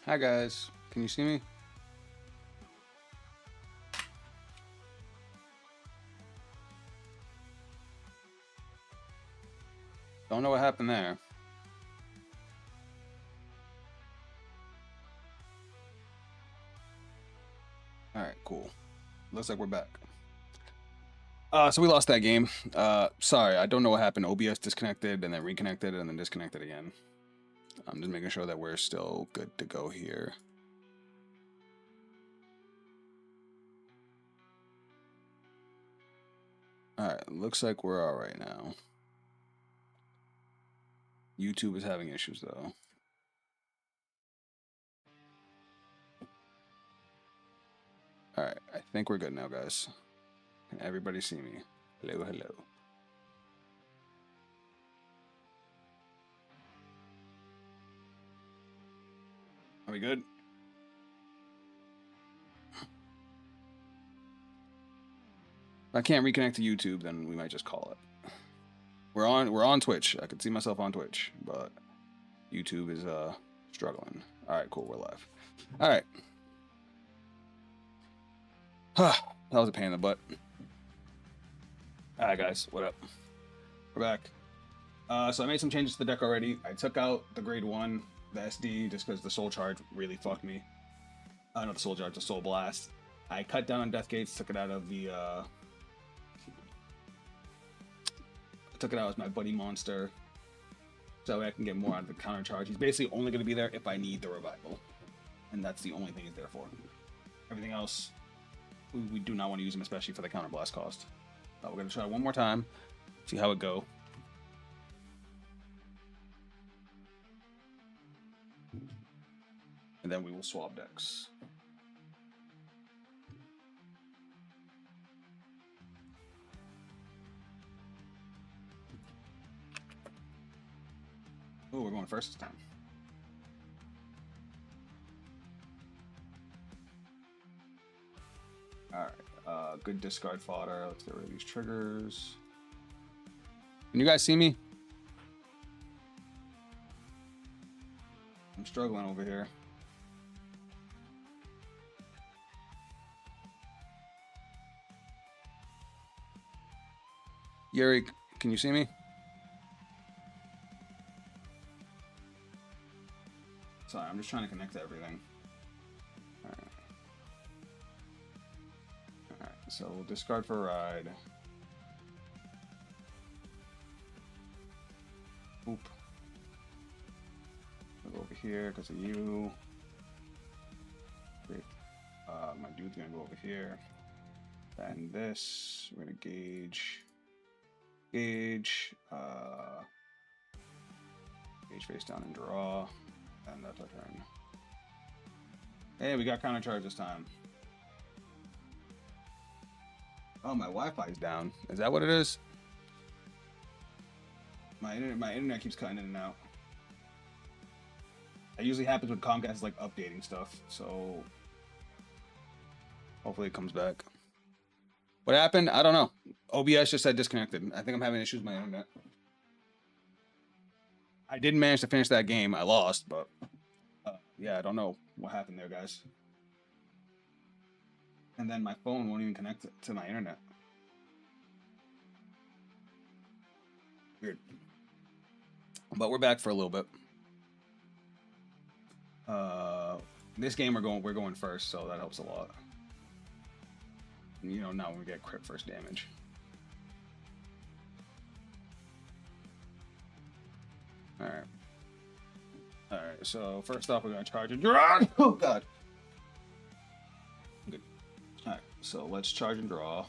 Hi guys, can you see me? Don't know what happened there. Alright, cool. Looks like we're back. So we lost that game. Sorry, I don't know what happened. OBS disconnected and then reconnected and then disconnected again. I'm just making sure that we're still good to go here. Alright, looks like we're alright now. YouTube is having issues though. Alright, I think we're good now, guys. Can everybody see me? Hello, hello. Are we good? If I can't reconnect to YouTube, then we might just call it. We're on Twitch. I can see myself on Twitch, but YouTube is struggling. Alright, cool, we're live. Alright. That was a pain in the butt. Alright guys, what up? We're back. So I made some changes to the deck already. I took out the grade 1, the SD, just because the soul charge really fucked me. Not the soul charge, the soul blast. I cut down on death gates, took it out of the took it out as my buddy monster, so I can get more out of the counter charge. He's basically only going to be there if I need the revival, and that's the only thing he's there for. Everything else, we do not want to use him, especially for the counter blast cost. We're going to try one more time, see how it go. And then we will swap decks. Oh, we're going first this time. Alright, good discard fodder. Let's get rid of these triggers. Can you guys see me? I'm struggling over here. Yuri, can you see me? Sorry, I'm just trying to connect to everything. Alright. Alright, so we'll discard for ride. Oop. I'll go over here because of you. Great. My dude's gonna go over here. And this, we're gonna gauge. Gauge face down and draw. And that's our turn. Hey, we got counter charge this time. Oh, my Wi-Fi's down. Is that what it is? My internet keeps cutting in and out. That usually happens when Comcast is like updating stuff, so hopefully it comes back. What happened? I don't know. OBS just said disconnected. I think I'm having issues with my internet. I didn't manage to finish that game. I lost, but yeah, I don't know what happened there, guys. And then my phone won't even connect to my internet. Weird. But we're back for a little bit. This game we're going first, so that helps a lot. You know, now we get crit first damage. Alright. Alright, so first off we're gonna charge and draw. Oh god. Good. Alright, so let's charge and draw.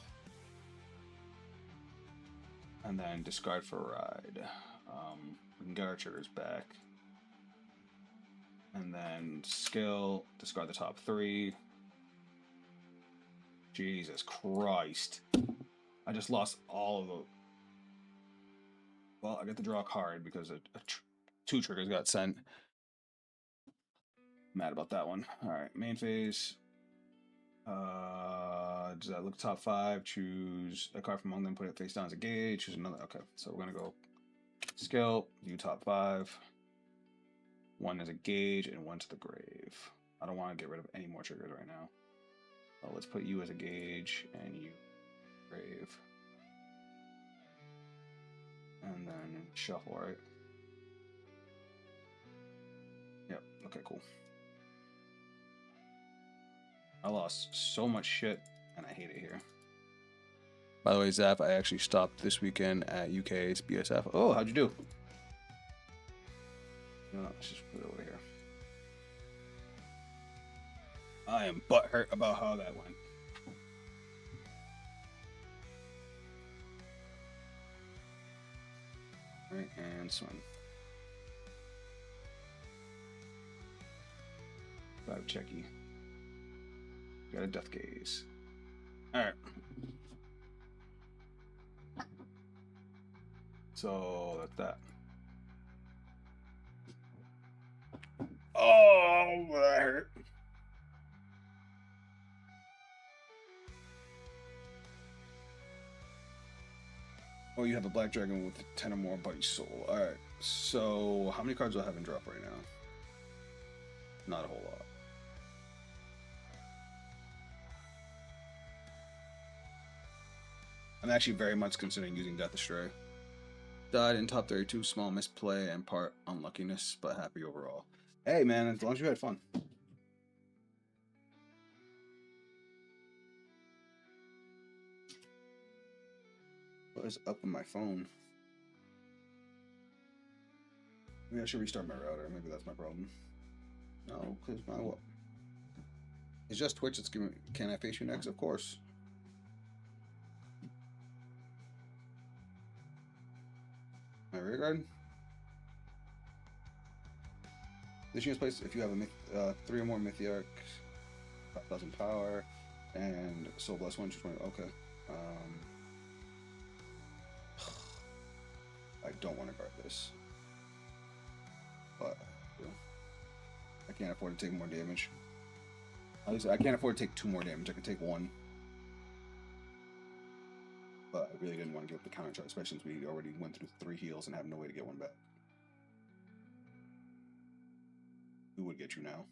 And then discard for ride. We can get our triggers back. And then skill, discard the top 3. Jesus Christ. I just lost all of them. Well, I get to draw a card because 2 triggers got sent. Mad about that one. Alright, main phase. Does that look top 5? Choose a card from among them, put it face down as a gauge. Choose another. Okay, so we're gonna go skill, view top 5. One is a gauge and one to the grave. I don't want to get rid of any more triggers right now. So let's put you as a gauge and you grave. And then shuffle, right? Yep, okay, cool. I lost so much shit and I hate it here. By the way, Zaf, I actually stopped this weekend at UK's BSF. Oh, how'd you do? No, let's just put it over here. I am butthurt about how that went. Right, and swing. Five checky. Got a death gaze. Alright. So that's that. Oh, that hurt. Oh, you have a black dragon with 10 or more buddy soul. Alright. So how many cards do I have in drop right now? Not a whole lot. I'm actually very much considering using Death Astray. Died in top 32, small misplay and part unluckiness, but happy overall. Hey man, as long as you had fun. What is up with my phone? Maybe I should restart my router. Maybe that's my problem. No, because my what? It's just Twitch. It's giving. Can I face you next? Of course. My rear guard. This unit's place if you have a 3 or more Mythiarch, 5,000 power, and Soul Bless 1, 220. Okay. I don't want to guard this, but I can't afford to take more damage. At least I can't afford to take 2 more damage. I can take 1. But I really didn't want to give up the counter charge, especially since we already went through 3 heals and have no way to get 1 back. Who would get you now?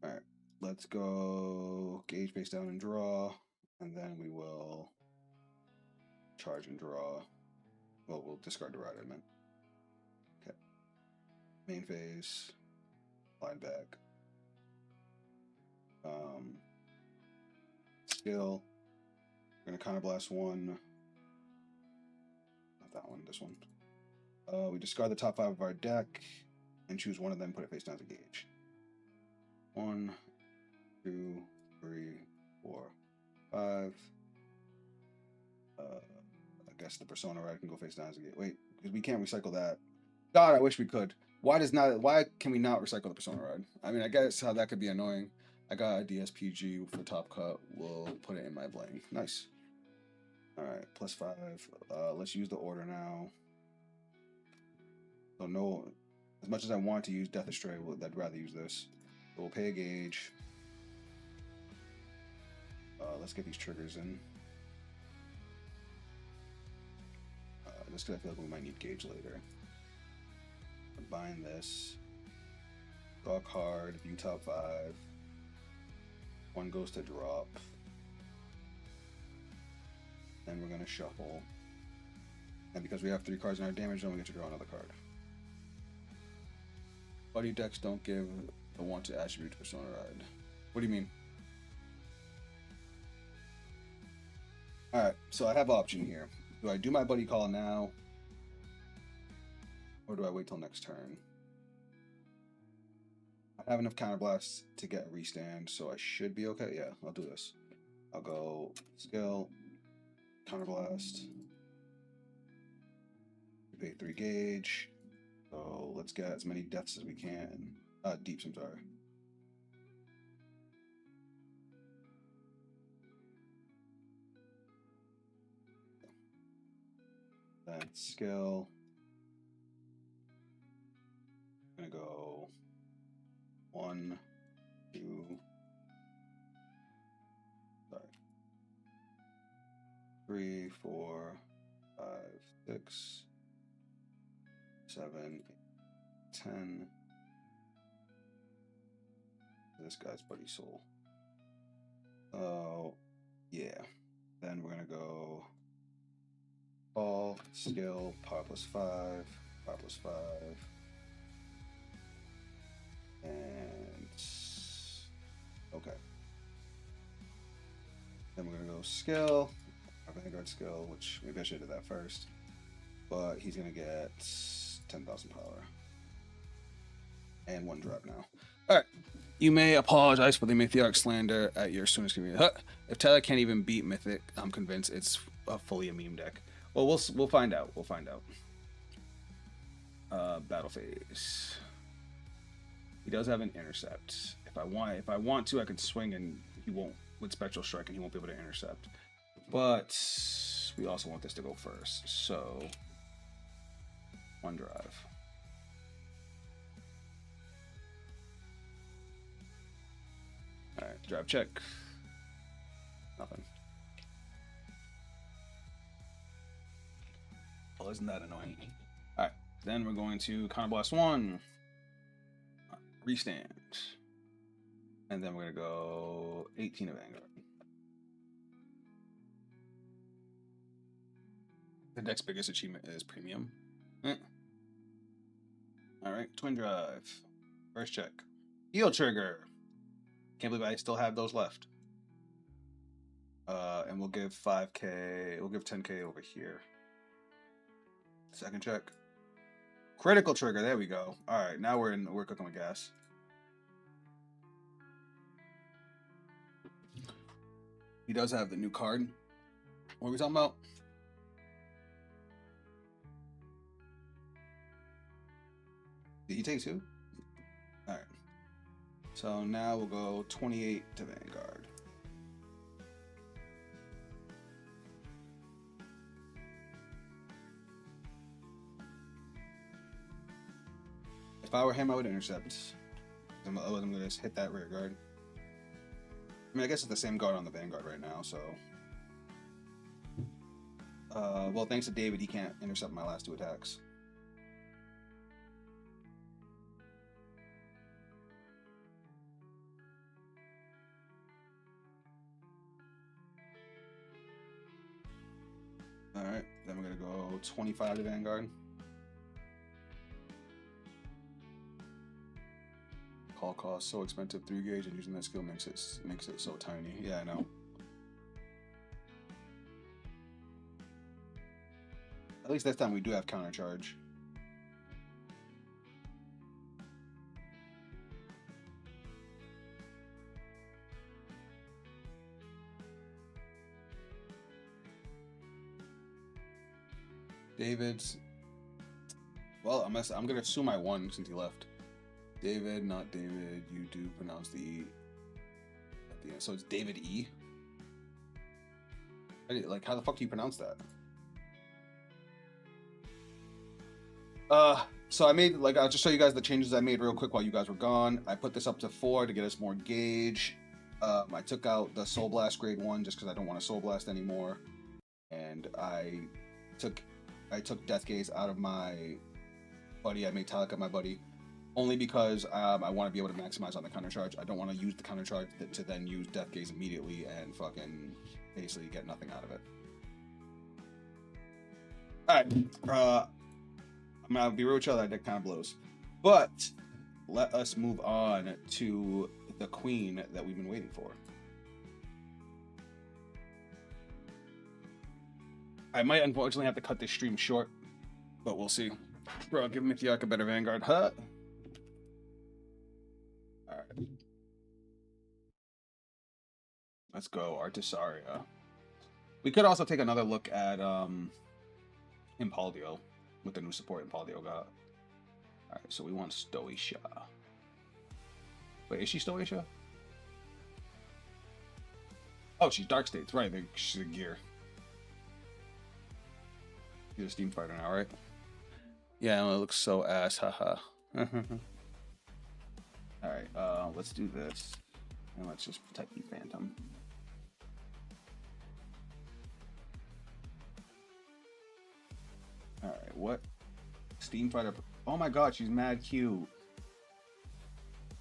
Alright, let's go gauge face down and draw, and then we will charge and draw. Well, we'll discard the rider, I meant. Okay. Main phase, line back. Skill. We're gonna counterblast 1. Not that one, this one. We discard the top 5 of our deck and choose one of them, put it face down as a gauge. 1, 2, 3, 4, 5. I guess the Persona Ride can go face down as a gauge. Wait, because we can't recycle that. God, I wish we could. Why can we not recycle the Persona Ride? I mean, I guess how that could be annoying. I got a DSPG for top cut. We'll put it in my blank. Nice. Alright, +5. Let's use the order now. So no, as much as I want to use Death Astray, I'd rather use this. So we'll pay a gauge. Let's get these triggers in. Just because I feel like we might need gauge later. Combine this. Draw a card, view top 5. 1 goes to drop. Then we're going to shuffle. And because we have 3 cards in our damage zone, we get to draw another card. Buddy decks don't give the wanted attribute to Persona Ride. What do you mean? Alright, so I have option here. Do I do my buddy call now? Or do I wait till next turn? I have enough counterblasts to get a restand, so I should be okay. Yeah, I'll do this. I'll go skill, counterblast. We pay 3 gauge. So let's get as many deaths as we can. Deeps, I'm sorry. Then skill. I'm gonna go 1, 2, sorry, 3, 4, 5, 6, 7, 8, 10. This guy's buddy soul. Oh, yeah. Then we're gonna go ball, skill, power +5, power +5, and okay. Then we're gonna go skill, Vanguard skill, which maybe I should have did that first. But he's gonna get 10,000 power. And 1 drop now. Alright. You may apologize for the Mythic slander at your soonest convenience. If Tyler can't even beat Mythic, I'm convinced it's fully a meme deck. Well, we'll find out. We'll find out. Battle phase. He does have an intercept. If I want to, I could swing and he won't with Spectral Strike and he won't be able to intercept. But we also want this to go first. So 1 drive. Alright, drive check. Nothing. Well, isn't that annoying? Alright, then we're going to Counterblast 1. Restand. And then we're going to go 18 of Vanguard. The deck's biggest achievement is Premium. Alright, Twin Drive. First check. Heal Trigger. Can't believe I still have those left. And we'll give 5k, we'll give 10k over here. Second check. Critical Trigger, there we go. Alright, now we're cooking with gas. He does have the new card. What are we talking about? Did he take 2? Alright. So now we'll go 28 to Vanguard. If I were him, I would intercept. I'm gonna just hit that rear guard. I mean, I guess it's the same guard on the Vanguard right now, so. Well, thanks to David, he can't intercept my last 2 attacks. Alright, then we're gonna go 25 to Vanguard. Call cost so expensive, 3 gauge, and using that skill makes it so tiny. Yeah, I know. At least this time we do have counter charge. David's. Well, I'm gonna assume I won since he left. David, not David. You do pronounce the E at the end, so it's David E. Like, how the fuck do you pronounce that? So I made, like, I'll just show you guys the changes I made real quick while you guys were gone. I put this up to 4 to get us more gauge. I took out the Soul Blast grade 1 just because I don't want to Soul Blast anymore, and I took Death Gaze out of my buddy. I made Talika my buddy only because I want to be able to maximize on the counter charge. I don't want to use the counter charge to then use Death Gaze immediately and fucking basically get nothing out of it. Alright, I'm gonna be real with you, that deck kind of blows. But let us move on to the queen that we've been waiting for. I might unfortunately have to cut this stream short, but we'll see. Bro, give Mythiak a better Vanguard. Huh? Alright. Let's go, Artisaria. We could also take another look at Impaldio with the new support Impaldio got. Alright, so we want Stoisha. Wait, is she Stoisha? Oh, she's Dark States, right? She's a gear. She's a Steam Fighter now, right? Yeah, it looks so ass, haha. Alright, let's do this. And let's just type in Phantom. Alright, what? Steam Fighter Oh my god, she's mad cute.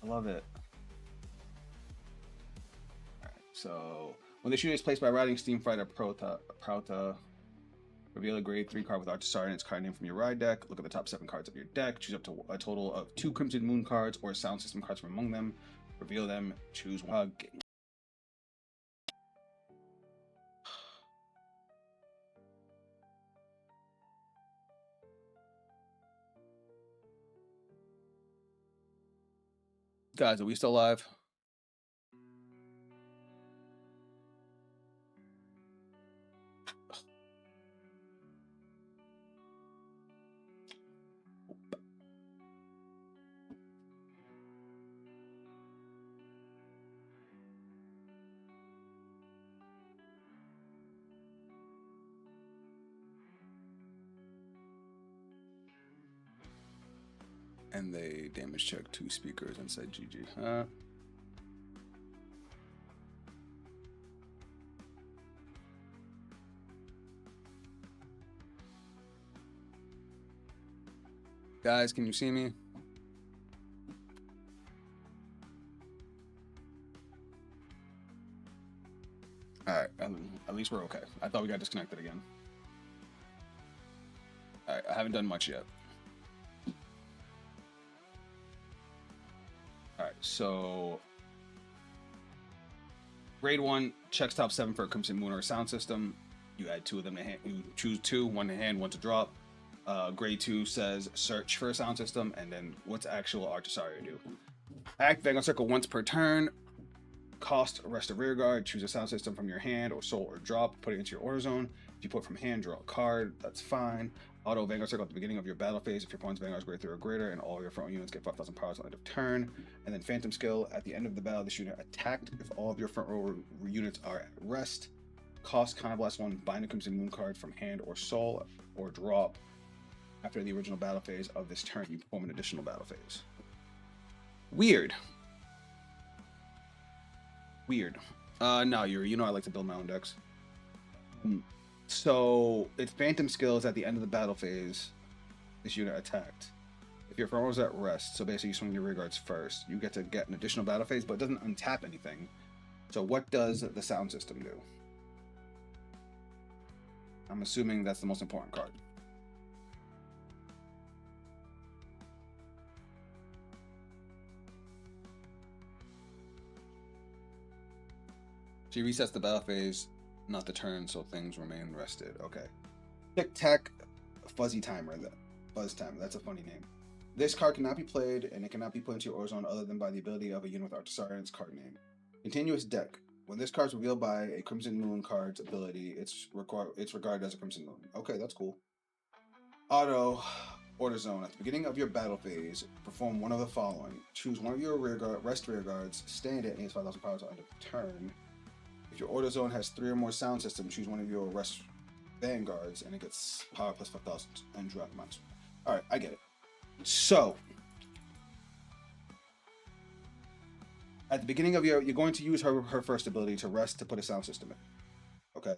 I love it. Alright, so when this unit is placed by riding Steamfighter Prauta, reveal a grade 3 card with Artisar and its card name from your ride deck. Look at the top 7 cards of your deck. Choose up to a total of 2 Crimson Moon cards or Sound System cards from among them. Reveal them. Choose one. Guys, are we still live? And they damage check 2 speakers and said GG. Guys, can you see me? Alright, at least we're okay. I thought we got disconnected again. Alright, I haven't done much yet. Alright, so grade 1 checks top 7 for a Crimson Moon or a sound system. You add 2 of them to hand. You choose 2, 1 to hand, 1 to drop. Grade 2 says search for a sound system, and then what's actual Artisaria do? Act Vanguard Circle once per turn. Cost rest of rear guard. Choose a sound system from your hand or soul or drop. Put it into your order zone. If you put from hand, draw a card. That's fine. Auto Vanguard Circle at the beginning of your battle phase. If your opponent's Vanguard is grade 3 or greater, and all your front units get 5,000 powers at the end of turn. And then Phantom Skill at the end of the battle. This unit attacked if all of your front row units are at rest. Cost Counterblast 1. Bind a Crimson Moon card from hand or soul or drop. After the original battle phase of this turn, you perform an additional battle phase. Weird. No, you know I like to build my own decks. So it's Phantom Skills at the end of the battle phase. This unit attacked. If your front row is at rest, so basically you swing your rear guards first, you get to get an additional battle phase, but it doesn't untap anything. So what does the sound system do? I'm assuming that's the most important card. She resets the battle phase, not the turn, so things remain rested. Okay. Tic Tac Fuzzy Timer. Buzz Timer. That's a funny name. This card cannot be played, and it cannot be put into your order zone other than by the ability of a unit with Artisaria and its card name. Continuous Deck. When this card is revealed by a Crimson Moon card's ability, it's regarded as a Crimson Moon. Okay, that's cool. Auto Order Zone. At the beginning of your battle phase, perform one of the following. Choose one of your rest rear guards, stand it, and it's 5,000 powers at the end of the turn. If your order zone has 3 or more sound systems, choose one of your rest vanguards, and it gets power plus 5,000 and drop amounts. Alright, I get it. So, at the beginning of you're going to use her first ability to rest to put a sound system in. Okay.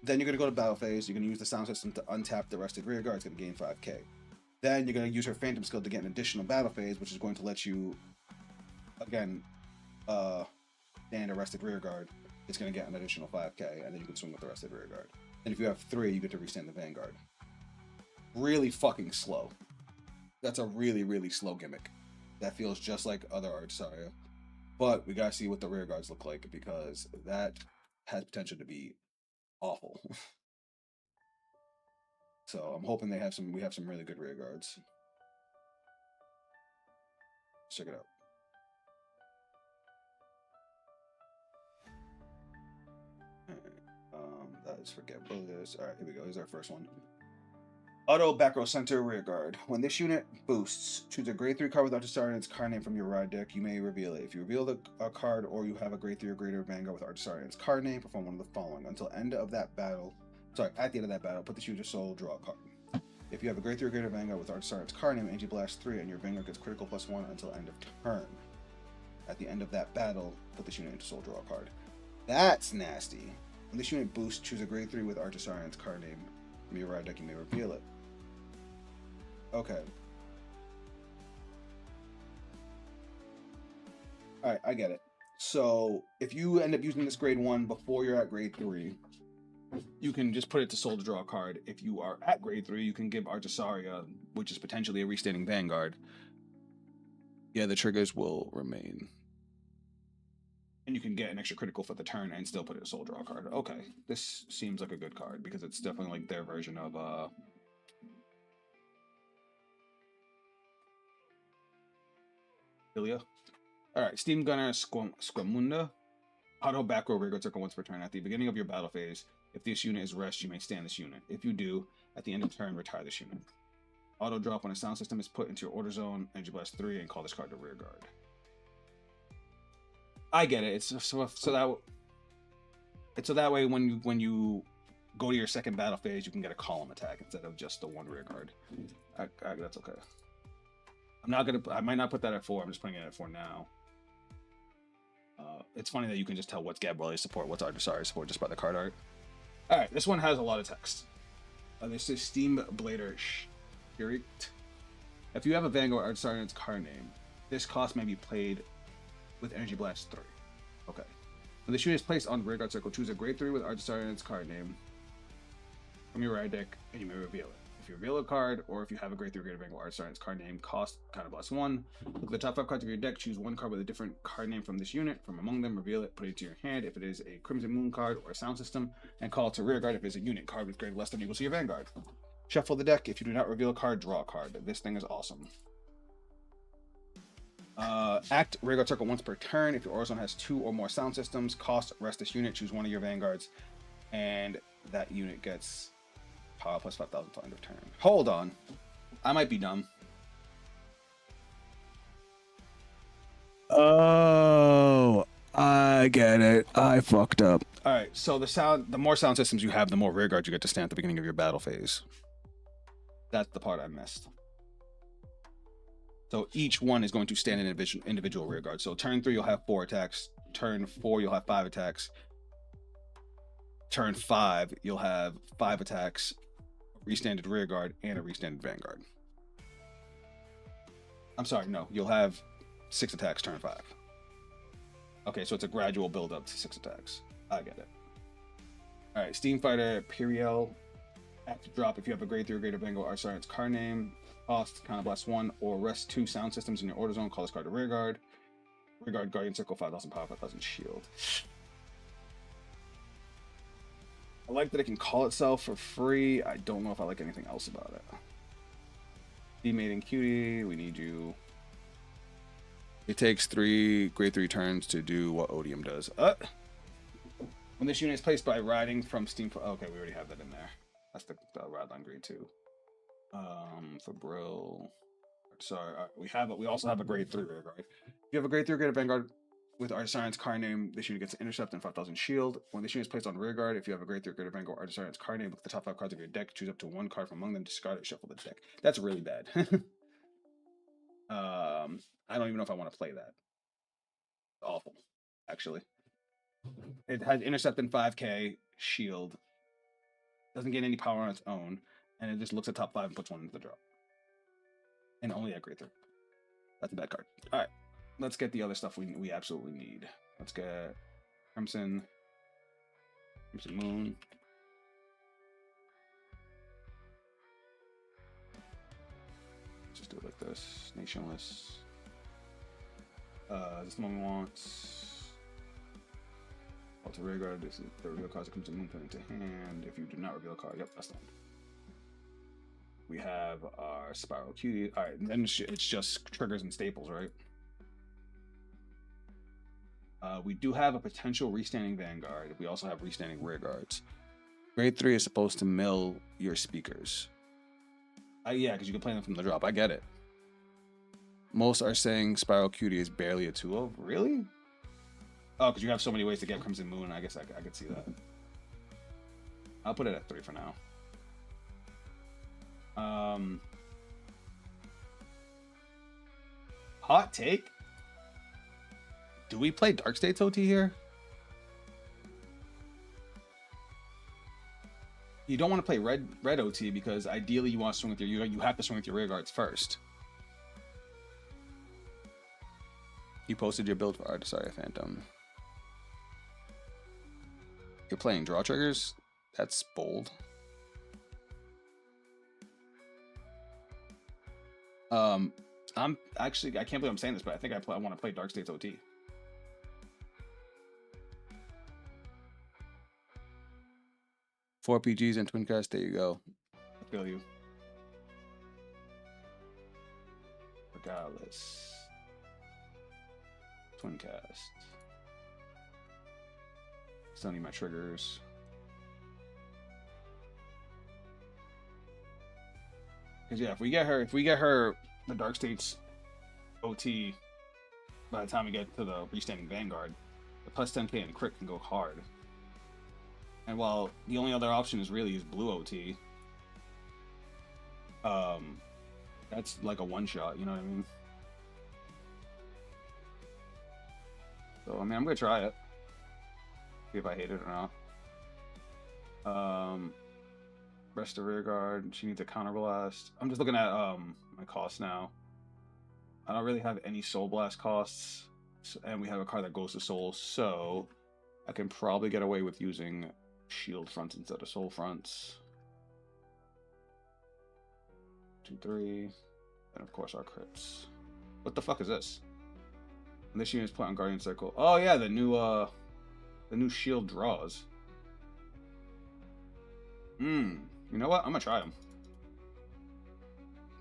Then you're going to go to battle phase. You're going to use the sound system to untap the rested rear guard. It's going to gain 5k. Then you're going to use her Phantom Skill to get an additional battle phase, which is going to let you, again, stand a rested rear guard. It's going to get an additional 5k, and then you can swing with the rested rear guard. And if you have 3, you get to restand the Vanguard. Really fucking slow. That's a really, really slow gimmick. That feels just like other Artisaria. But we gotta see what the rear guards look like, because that has potential to be awful. So I'm hoping we have some really good rear guards. Let's check it out. That is forgetfulness. Alright, here we go. Here's our first one. Auto Back Row Center Rear Guard. When this unit boosts, choose a grade 3 card with Artisaria and its card name from your ride deck. You may reveal it. If you reveal a card or you have a grade 3 or greater Vanguard with Artisaria and its card name, perform one of the following. At the end of that battle, put this unit to soul, draw a card. If you have a grade 3 or greater Vanguard with Artisaria and its card name, Angie Blast 3, and your Vanguard gets critical +1 until end of turn. At the end of that battle, put this unit into soul, draw a card. That's nasty. When this unit boosts, choose a grade 3 with Artisaria and its card name from your ride deck. You may reveal it. Okay. All right, I get it. So if you end up using this grade 1 before you're at grade 3, you can just put it to soul to draw a card. If you are at grade 3, you can give Artisaria, which is potentially a restanding Vanguard. Yeah, the triggers will remain. And you can get an extra critical for the turn and still put it a soul draw card. Okay, this seems like a good card because it's definitely like their version of Ilya. Alright, Steam Gunner Squamunda. Auto back row Rigor circle once per turn. At the beginning of your battle phase, if this unit is rest, you may stand this unit. If you do, at the end of turn, retire this unit. Auto drop when a sound system is put into your order zone, Energy Blast 3, and call this card to rear guard. I get it. It's so that way when you go to your second battle phase, you can get a column attack instead of just the one rear guard. That's okay. I might not put that at 4. I'm just putting it at 4 now. It's funny that you can just tell what's Gabriel's support, what's Artisari's support just by the card art. All right, this one has a lot of text. This is Steam Blader Spirit. If you have a Vanguard Artisaria in its card name, this cost may be played with Energy Blast 3. Okay. When the unit is placed on the Rearguard Circle, choose a grade 3 with Artisaria in its card name from your ride deck, and you may reveal it. If you reveal a card, or if you have a grade 3 grade Vanguard Artisaria in its card name, cost +1. Look at the top 5 cards of your deck, choose one card with a different card name from this unit. From among them, reveal it, put it to your hand if it is a Crimson Moon card or a sound system, and call it to rearguard if it is a unit card with grade less than or equal to your Vanguard. Shuffle the deck. If you do not reveal a card, draw a card. This thing is awesome. Act Rearguard Circle once per turn. If your Order Zone has 2 or more sound systems, cost rest this unit, choose one of your Vanguards, and that unit gets power plus 5,000 till end of turn. Hold on. I might be dumb. Oh, I get it. I fucked up. All right, so the more sound systems you have, the more rear guards you get to stand at the beginning of your battle phase. That's the part I missed. So each one is going to stand in individual rear guard. So turn 3, you'll have 4 attacks. Turn 4, you'll have 5 attacks. Turn 5, you'll have 5 attacks, restanded rear guard, and a restanded Vanguard. I'm sorry, no, you'll have 6 attacks turn 5. Okay, so it's a gradual build up to 6 attacks. I get it. All right, Steam Fighter Periel. Active drop if you have a grade 3 or greater Vanguard Artisaria in its card name. Cost, counter blast 1, or rest 2 sound systems in your order zone. Call this card to rear guard. Rear guard, Guardian Circle, 5,000 power, 5,000 shield. I like that it can call itself for free. I don't know if I like anything else about it. Teammate and Cutie, we need you. It takes 3 grade 3 turns to do what Odium does. When this unit is placed by riding from Steam. Okay, we already have that in there. That's the ride line grade 2. For Brill. Sorry, we also have a grade 3 rear guard. If you have a grade 3 grade Vanguard with Artisarian's card name, this unit gets an intercept and 5,000 shield. When this unit is placed on rear guard, if you have a grade 3 grade Vanguard Artisarian's card name, look at the top 5 cards of your deck, choose up to 1 card from among them, discard it, shuffle the deck. That's really bad. I don't even know if I want to play that. Awful, actually. It has intercept and 5k, shield. Doesn't get any power on its own, and it just looks at top 5 and puts 1 into the draw. And only at grade 3. That's a bad card. All right, let's get the other stuff we absolutely need. Let's get Crimson Moon. Just do it like this. Nationless. This one we want. Alter rear guard. This is the reveal cards that Crimson Moon put into hand. If you do not reveal a card, yep, that's the one. We have our Spiral Cutie. All right, and then it's just triggers and staples, right? We do have a potential restanding Vanguard. We also have restanding rear guards. Grade 3 is supposed to mill your speakers. Yeah, because you can play them from the drop. I get it. Most are saying Spiral Cutie is barely a 2-0. Really? Oh, because you have so many ways to get Crimson Moon. I guess I could see that. I'll put it at 3 for now. Hot take. Do we play Dark States OT here? You don't want to play red OT because ideally you want to swing with you have to swing with your rear guards first. You posted your build for art. Sorry, Phantom. You're playing draw triggers? That's bold. I'm actually, I can't believe I'm saying this, but I think I want to play Dark States OT. Four PGs and Twin Cast. There you go. I feel you. Regardless. Twin Cast. Still need my triggers. Because yeah, if we get her the Dark States OT by the time we get to the Restanding Vanguard, the plus 10k and crit can go hard. And while the only other option is really blue OT, that's like a one shot, you know what I mean? So I mean, I'm gonna try it. See if I hate it or not. Rest of rear guard. She needs a counter blast. I'm just looking at my costs now. I don't really have any soul blast costs, and we have a card that goes to soul, so I can probably get away with using shield fronts instead of soul fronts. 2, 3, and of course our crits. What the fuck is this? And this unit is put on Guardian Circle. Oh yeah, the new shield draws. You know what? I'm gonna try them.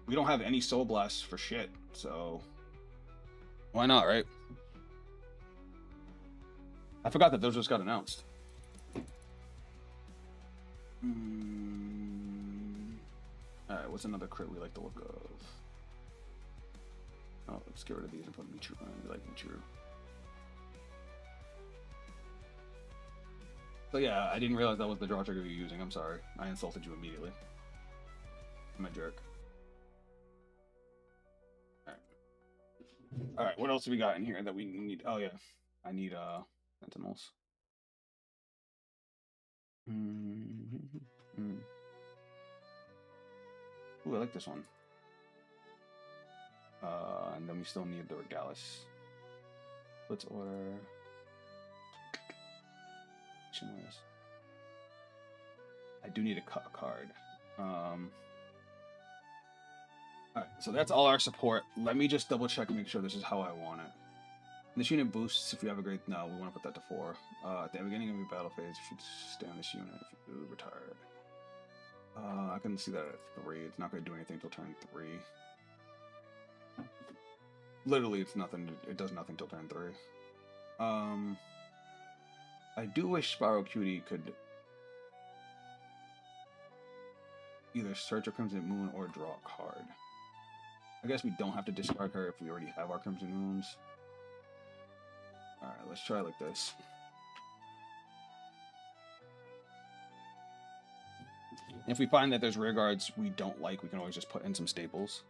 We don't have any soul blasts for shit, so why not, right? I forgot that those just got announced. Alright, what's another crit we like the look of? Oh, let's get rid of these and put Michiru on. We like Michiru. So yeah, I didn't realize that was the draw trigger you're using. I'm sorry. I insulted you immediately. I'm a jerk. Alright, what else do we got in here that we need? Oh yeah, I need sentinels. Ooh, I like this one. And then we still need the Regalis. Let's order. I do need a card. Alright, so that's all our support. Let me just double check and make sure this is how I want it. This unit boosts if you have a great... No, we want to put that to 4. At the beginning of your battle phase, you should stay on this unit. If you do, retire. I can see that at 3. It's not going to do anything until turn 3. Literally, it's nothing. It does nothing till turn 3. I do wish Spiral Cutie could either search a Crimson Moon or draw a card. I guess we don't have to discard her if we already have our Crimson Moons. Alright, let's try like this. If we find that there's rear guards we don't like, we can always just put in some staples.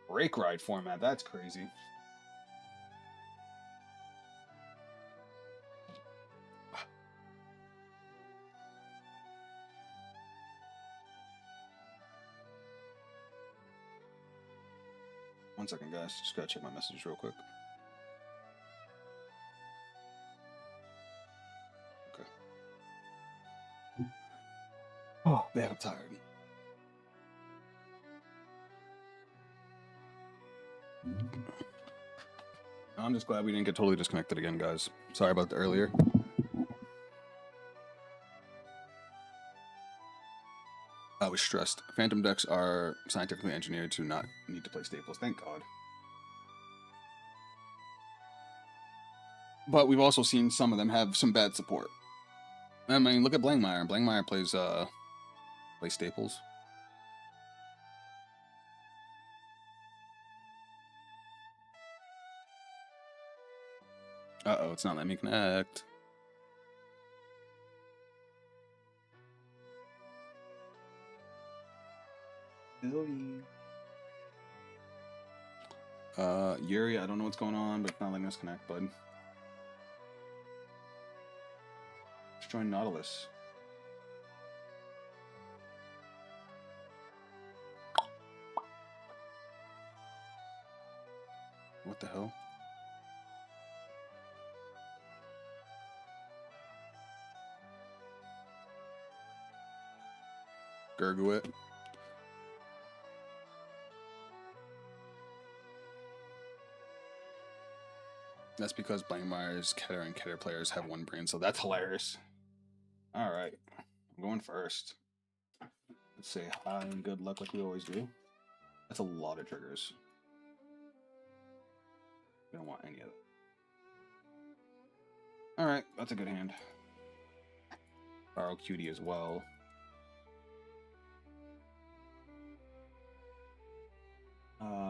Brake ride format, that's crazy. One second, guys. Just gotta check my messages real quick. Okay. Oh, man, I'm tired. I'm just glad we didn't get totally disconnected again, guys. Sorry about the earlier. I was stressed. Phantom decks are scientifically engineered to not need to play staples. Thank God. But we've also seen some of them have some bad support. I mean, look at Blangmeyer. Blangmeyer plays staples. Uh-oh, it's not letting me connect. Yuri, I don't know what's going on, but it's not letting us connect, bud. Let's join Nautilus. What the hell? Gurguit. That's because Blankmire's Keter and Keter players have one brain, so that's hilarious. Alright. I'm going first. Let's say hi and good luck like we always do. That's a lot of triggers. We don't want any of it. Alright, that's a good hand. Borrow Cutie as well.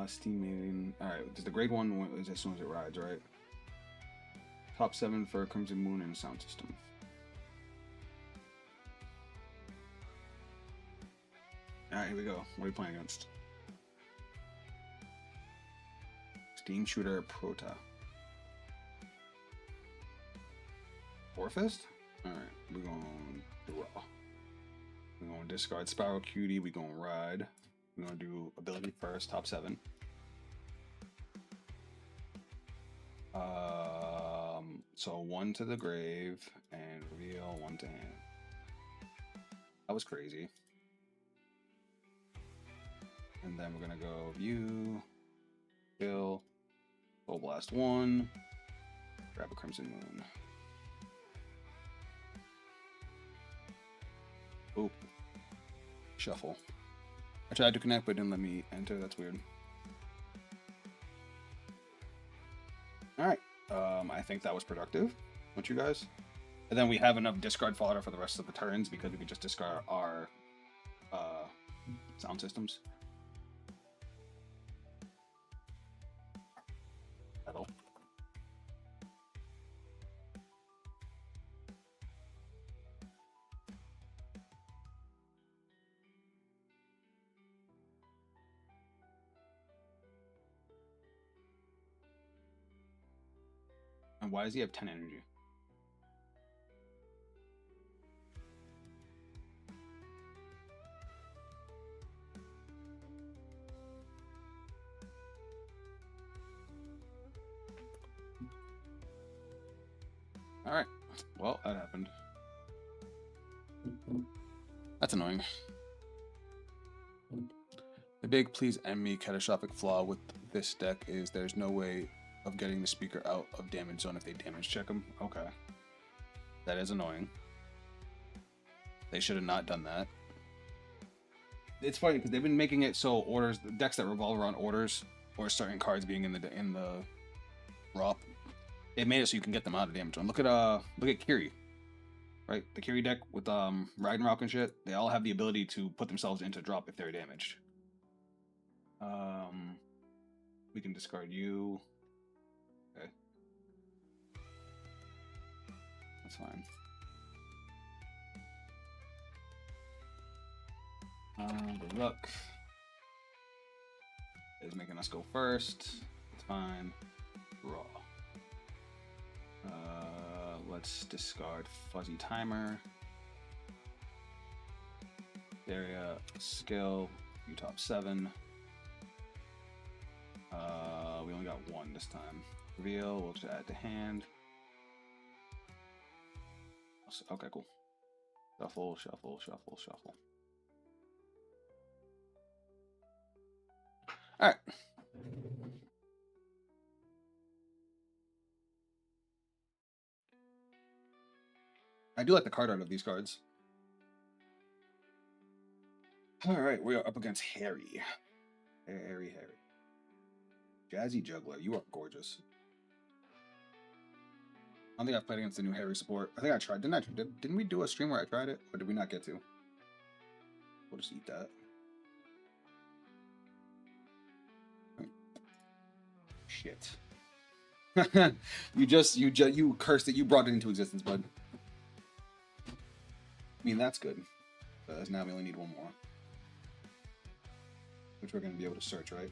Steam Maiden. Alright, does the grade 1 is as soon as it rides, right? Top 7 for Crimson Moon and Sound System. Alright, here we go. What are we playing against? Steam Shooter Prota. Warfist? Alright, we're going draw. We're going to discard Spiral Cutie. We're going to ride. We're going to do ability first, top 7. So 1 to the grave and reveal 1 to hand. That was crazy. And then we're going to go view, kill, Full Blast 1, grab a Crimson Moon. Oop. Shuffle. I tried to connect, but it didn't let me enter. That's weird. Alright. I think that was productive. Don't you guys? And then we have enough discard fodder for the rest of the turns because we could just discard our sound systems. That'll. And why does he have 10 energy? Alright. Well, that happened. That's annoying. The big please end me catastrophic flaw with this deck is there's no way of getting the speaker out of damage zone if they damage check him. Okay. That is annoying. They should have not done that. It's funny because they've been making it so orders, decks that revolve around orders or certain cards being in the ROP, it made it so you can get them out of damage zone. Look at Kiri. Right? The Kiri deck with Ragnarok and shit, they all have the ability to put themselves into drop if they're damaged. We can discard you. Okay. That's fine. Good luck. Is making us go first. It's fine. Draw. Let's discard Fuzzy Timer. Area skill. You top 7. We only got 1 this time. Reveal. We'll just add to hand. Okay, cool. Shuffle, shuffle, shuffle, shuffle. Alright. I do like the card art of these cards. Alright, we are up against Harry. Harry. Jazzy Juggler, you are gorgeous. I don't think I've played against the new Harry support. I think I tried. Didn't we do a stream where I tried it? Or did we not get to? We'll just eat that. Shit. you cursed it. You brought it into existence, bud. I mean, that's good. Because now we only need 1 more. Which we're going to be able to search, right?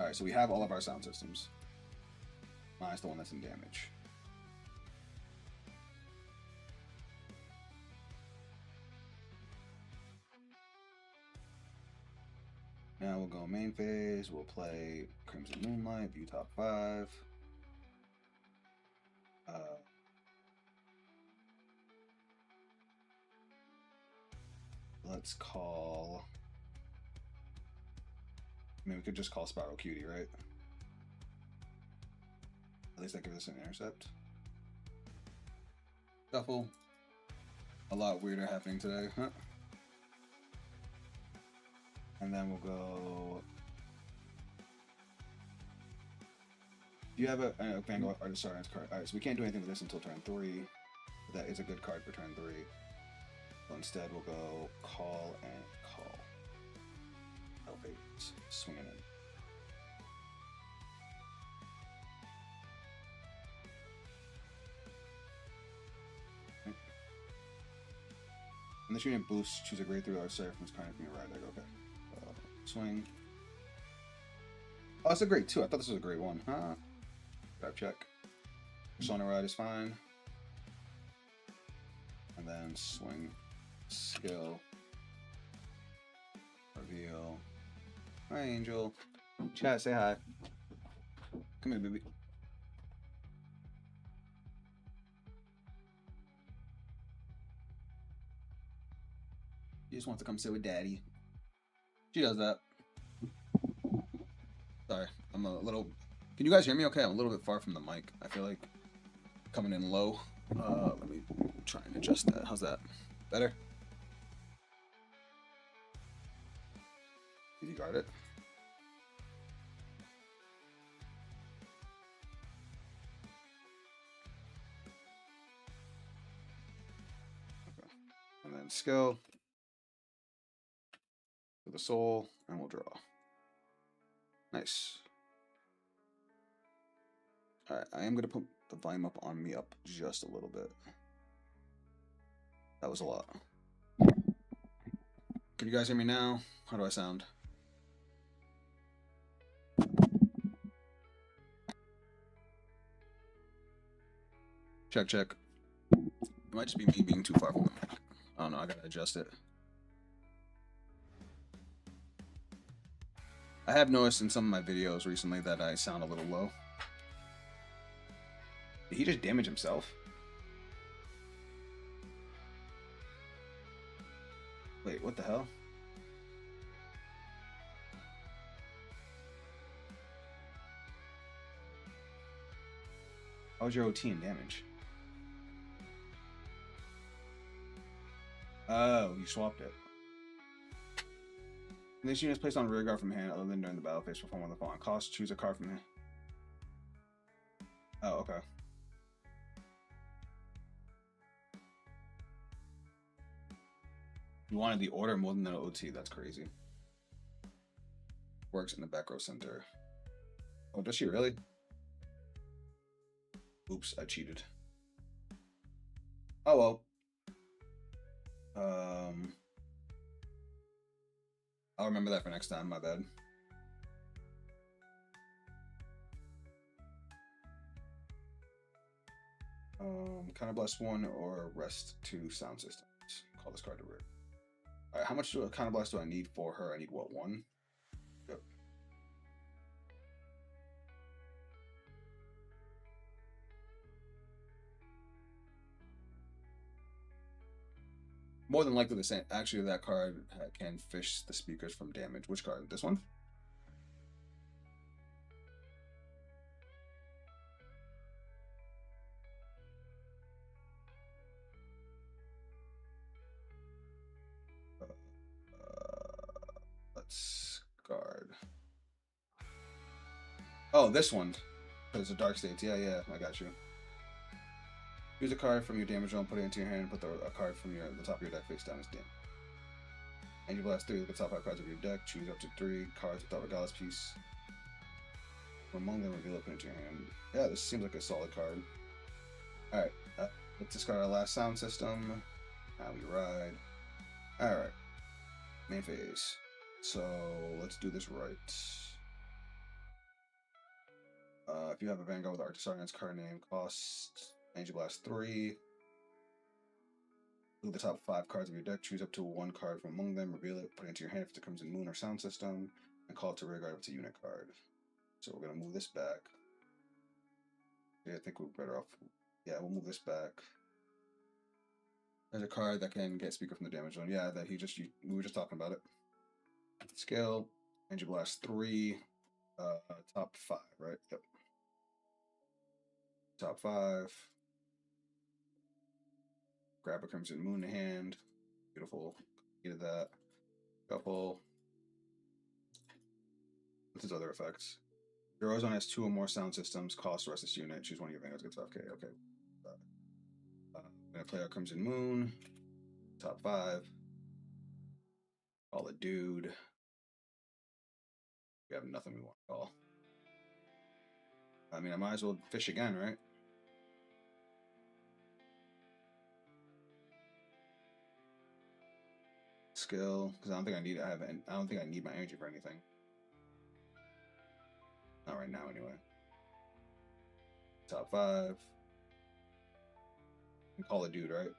Alright, so we have all of our sound systems. Minus the one that's in damage. Now we'll go main phase. We'll play Crimson Moonlight, view top 5. Let's call. I mean, we could just call Spiral Cutie, right? At least that gives us an intercept. Shuffle. A lot weirder happening today, huh? And then we'll go. Do you have a Vanguard Artist Sergeant's card? Alright, so we can't do anything with this until turn 3. But that is a good card for turn 3. So instead, we'll go call and call. Elevate, swinging in. When this unit boosts, choose a grade 3 or Seraphim's card from your right leg. Okay. Swing. Oh, it's a grade 2. I thought this was a grade 1. Huh? Grab check. Persona Ride is fine. And then swing. Skill. Reveal. Hi, Angel. Chat, say hi. Come here, baby. She just wants to come sit with daddy. She does that. Sorry, I'm a little... Can you guys hear me okay? I'm a little bit far from the mic. I feel like coming in low. Let me try and adjust that. How's that? Better? Did you guard it? Okay. And then skill. For the soul, and we'll draw. Nice. Alright, I am going to put the volume up on me up just a little bit. That was a lot. Can you guys hear me now? How do I sound? Check, check. It might just be me being too far from the mic. I don't know, I gotta adjust it. I have noticed in some of my videos recently that I sound a little low. Did he just damage himself? Wait, what the hell? How was your OT and damage? Oh, you swapped it. This unit is placed on rear guard from hand other than during the battle phase. Perform on the following cost. Choose a card from hand. Oh, okay. You wanted the order more than the OT. That's crazy. Works in the back row center. Oh, does she really? Oops, I cheated. Oh well. I'll remember that for next time, my bad. Counterblast 1 or rest 2 sound systems. Call this card to rip. Alright, how much counterblast do I need for her? I need what, 1? Yep. More than likely the same. Actually, that card can fish the speakers from damage. Which card? This one? Let's guard. Oh, this one. Because the dark states. Yeah, I got you. Choose a card from your damage zone, put it into your hand, and put a card from the top of your deck face down as damage. And you blast 3 of the top 5 cards of your deck. Choose up to 3 cards without Regalis piece. From among them, reveal it, put it into your hand. Yeah, this seems like a solid card. Alright, let's discard our last sound system. Now we ride. Alright, main phase. So let's do this right. If you have a Vanguard with Arctisarion's card name, costs Energy Blast 3. Look at the top 5 cards of your deck. Choose up to 1 card from among them. Reveal it. Put it into your hand if it comes in Moon or Sound System. And call it to rear guard if it's a unit card. So we're going to move this back. Yeah, I think we're better off. Yeah, we'll move this back. There's a card that can get Speaker from the damage zone. Yeah, that we were just talking about it. Skill, Energy Blast 3, top 5, right? Yep. Top 5. Grab a Crimson Moon in hand. Beautiful. Needed that. Couple. What's his other effects? Your Ozone has 2 or more sound systems. Cost the rest of this unit. Choose one of your Vanguards. Gets 5k. Okay. I'm gonna play our Crimson Moon. Top 5. Call a dude. We have nothing we want to call. I mean, I might as well fish again, right? Skill, because I don't think I need. I don't think I need my energy for anything. Not right now, anyway. Top 5. And call a dude, right?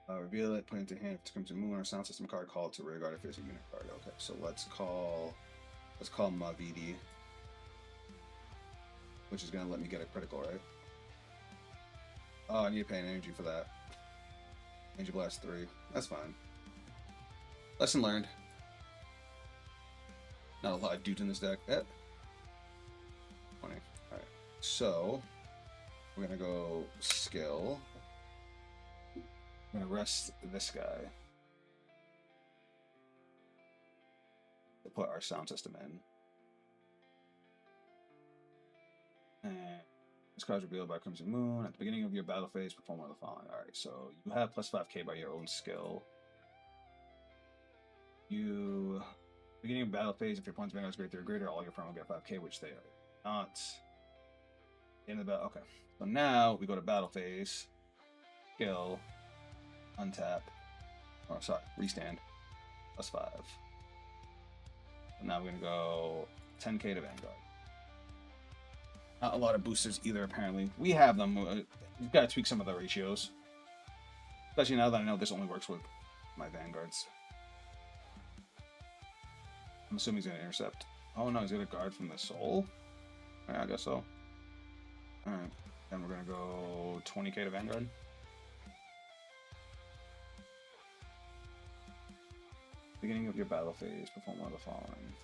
Reveal it. Put it into hand. If it comes to Moon or Sound System card, call it to rear guard if it's a unit card. Okay, so let's call Mavidi, which is gonna let me get a critical, right? Oh, I need to pay an energy for that. Energy Blast 3. That's fine. Lesson learned. Not a lot of dudes in this deck. 20. Alright. So we're gonna go skill. I'm gonna rest this guy to put our sound system in. And this card's revealed by Crimson Moon. At the beginning of your battle phase, perform one of the following. Alright, so you have plus 5k by your own skill. Beginning of battle phase, if your opponent's Vanguard is greater or greater, all your friends will get 5k, which they are not. End of the battle. Okay. So now we go to battle phase. Skill. Untap. Oh, sorry. Restand. Plus 5. So now we're going to go 10k to Vanguard. Not a lot of boosters either, apparently. We have them. We've got to tweak some of the ratios. Especially now that I know this only works with my Vanguards. I'm assuming he's going to intercept. Oh no, he's going to guard from the soul? Yeah, I guess so. Alright. Then we're going to go 20k to Vanguard. Beginning of your battle phase, perform one of the following.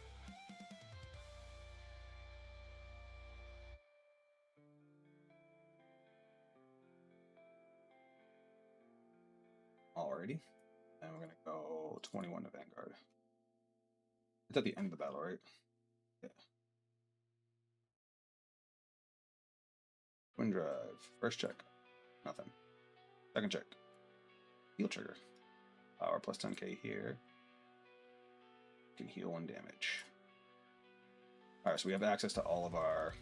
Alrighty. And we're going to go 21 to Vanguard. It's at the end of the battle, right? Yeah. Twin drive. First check. Nothing. Second check. Heal trigger. Power plus 10k here. Can heal 1 damage. Alright, so we have access to all of our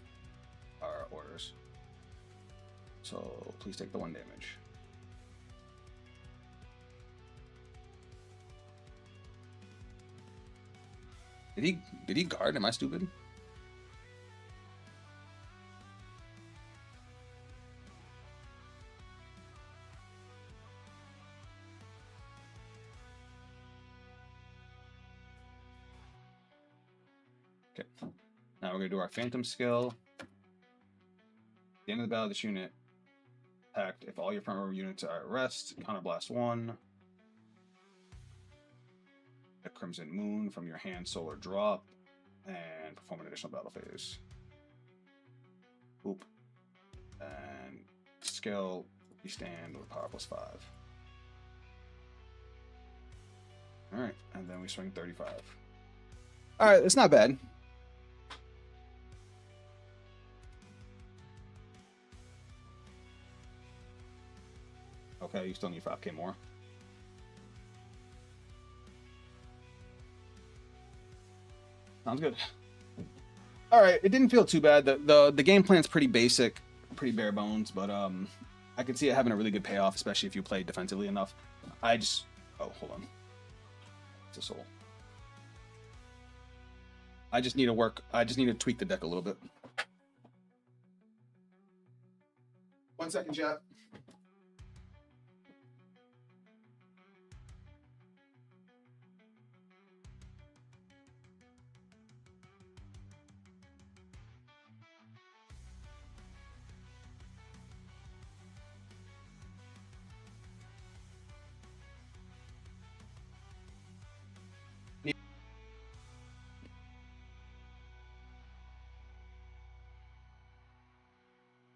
orders. So please take the 1 damage. Did he guard? Am I stupid? Okay. Now we're gonna do our Phantom skill. At the end of the battle, this unit attacked. If all your front row units are at rest, counterblast 1. A Crimson Moon from your hand, solar drop, and perform an additional battle phase. Oop. And skill, you stand with power plus 5. Alright, and then we swing 35. Alright, it's not bad. Okay, you still need 5k more. Sounds good. All right, it didn't feel too bad. The game plan's pretty basic, pretty bare bones, but I can see it having a really good payoff, especially if you play defensively enough. Oh, hold on. It's a soul. I just need to tweak the deck a little bit. 1 second, chat.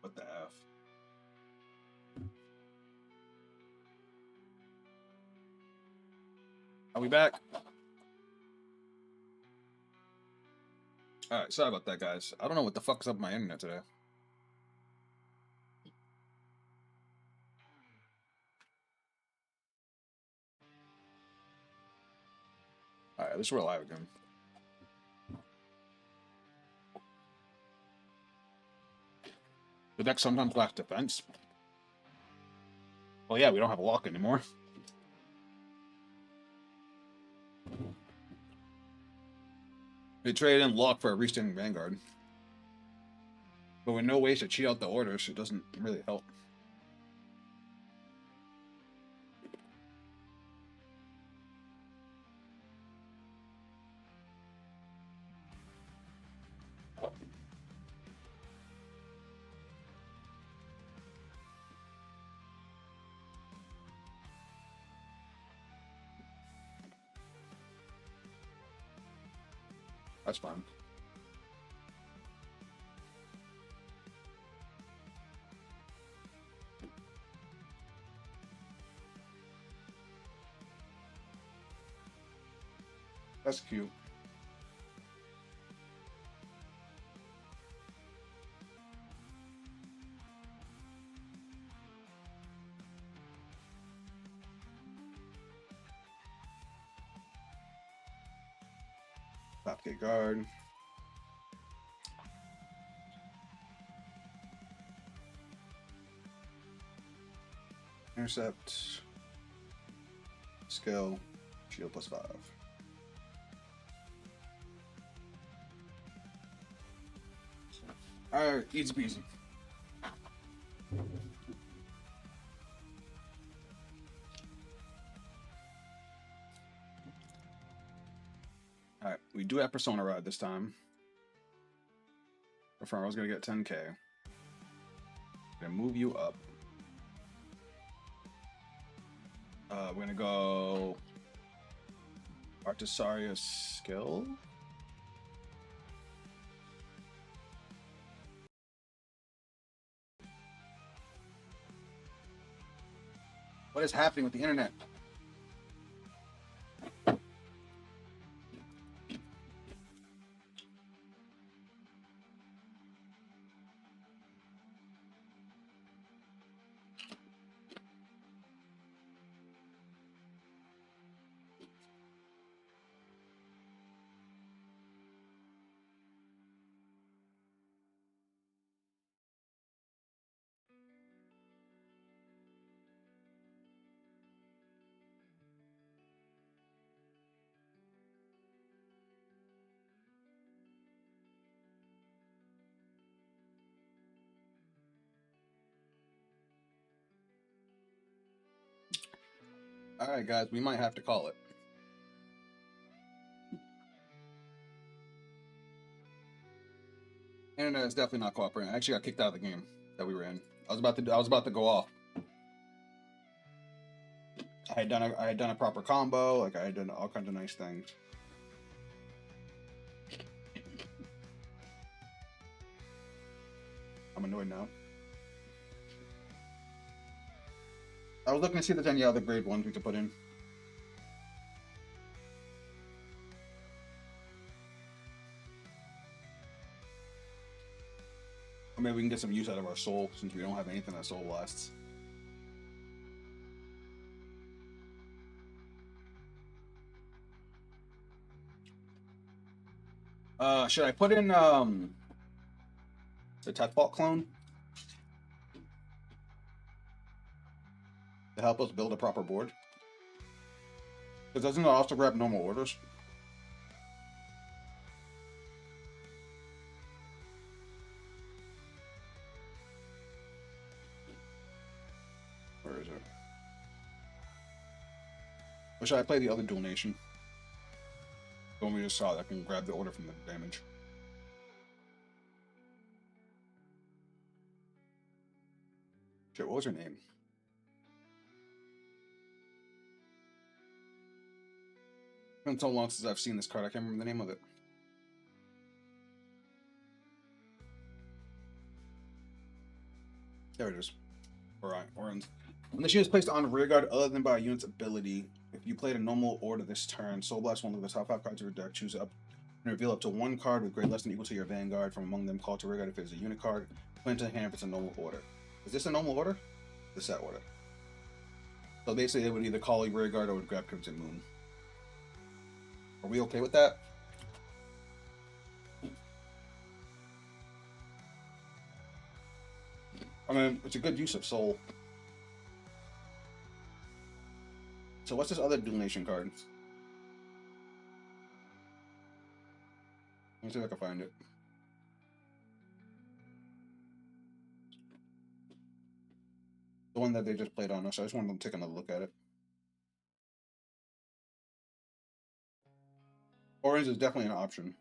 What the F? Are we back? Alright, sorry about that, guys. I don't know what the fuck's up with my internet today. Alright, at least we're alive again. The deck sometimes lacks defense. Well, yeah, we don't have a lock anymore. We traded in lock for a restarting Vanguard. But with no ways to cheat out the orders, it doesn't really help. That's fine. That's cute. Top guard. Intercept. Skill. Shield +5. Alright, easy peasy. Alright, we do have Persona Ride this time. Before I was gonna get 10k. I'm gonna move you up. We're gonna go Artisarius skill. What is happening with the internet? Alright guys, we might have to call it. Internet is definitely not cooperating. I actually got kicked out of the game that we were in. I was about to go off. I had done a proper combo, like I had done all kinds of nice things. I'm annoyed now. I was looking to see if there's any other grade ones we could put in. Or maybe we can get some use out of our soul, since we don't have anything that soul lasts. Should I put in the Tetfault clone to help us build a proper board? Because doesn't it also grab normal orders? Or should I play the other dual nation? The one we just saw that can grab the order from the damage. Shit, what was her name? It's been so long since I've seen this card, I can't remember the name of it. There it is. Alright, Orange. When this unit is placed on the rear guard other than by a unit's ability, if you played a normal order this turn, Soul Blast one of the top 5 cards of your deck, choose up and reveal up to one card with grade less than equal to your Vanguard from among them, called to rear guard if it is a unit card, put into hand if it's a normal order. Is this a normal order? This that order. So basically, it would either call a rear guard or would grab Crimson Moon. Are we okay with that? I mean, it's a good use of Soul. So what's this other dual nation card? Let me see if I can find it. The one that they just played on us. I just wanted to take another look at it. Orange is definitely an option.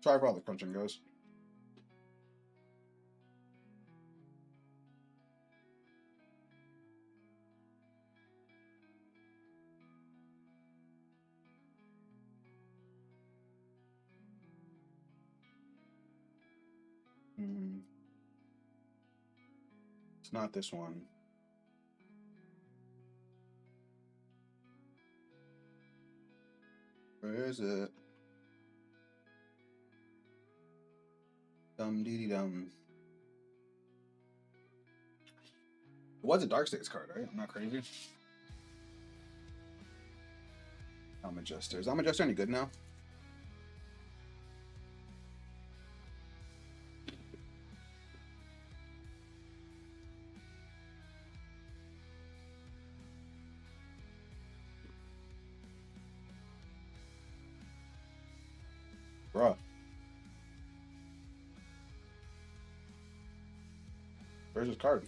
Sorry for all the crunching, guys. It's not this one. Where is it? Dum dee dee dum. It was a Dark States card, right? I'm not crazy. Almajester. Is Almajester any good now? Bruh. Where's his card?